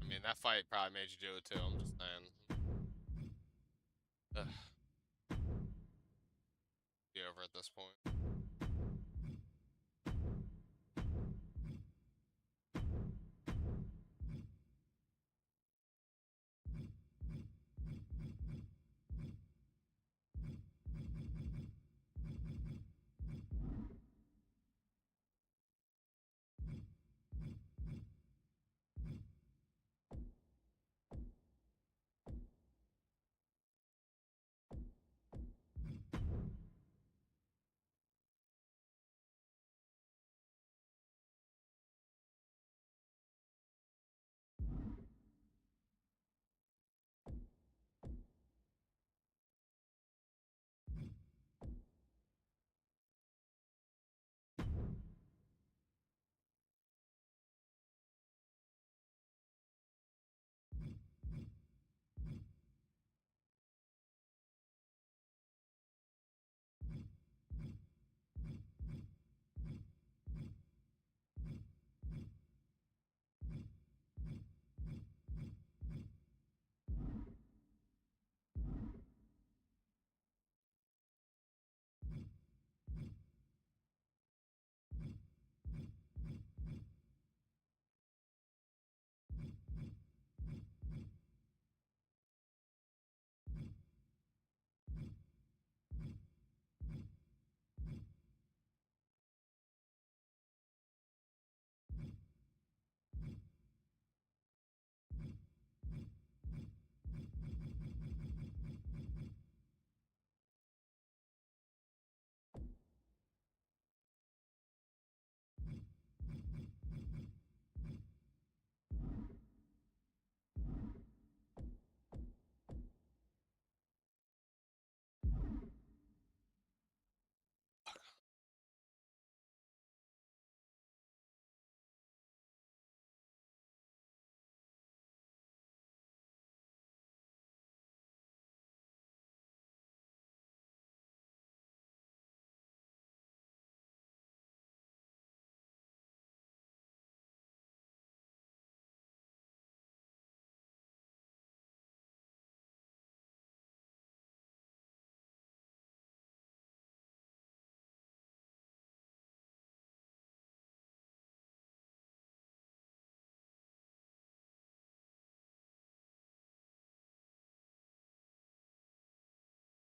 mean, that fight probably made you do it too. I'm just saying. Ugh. Be over at this point.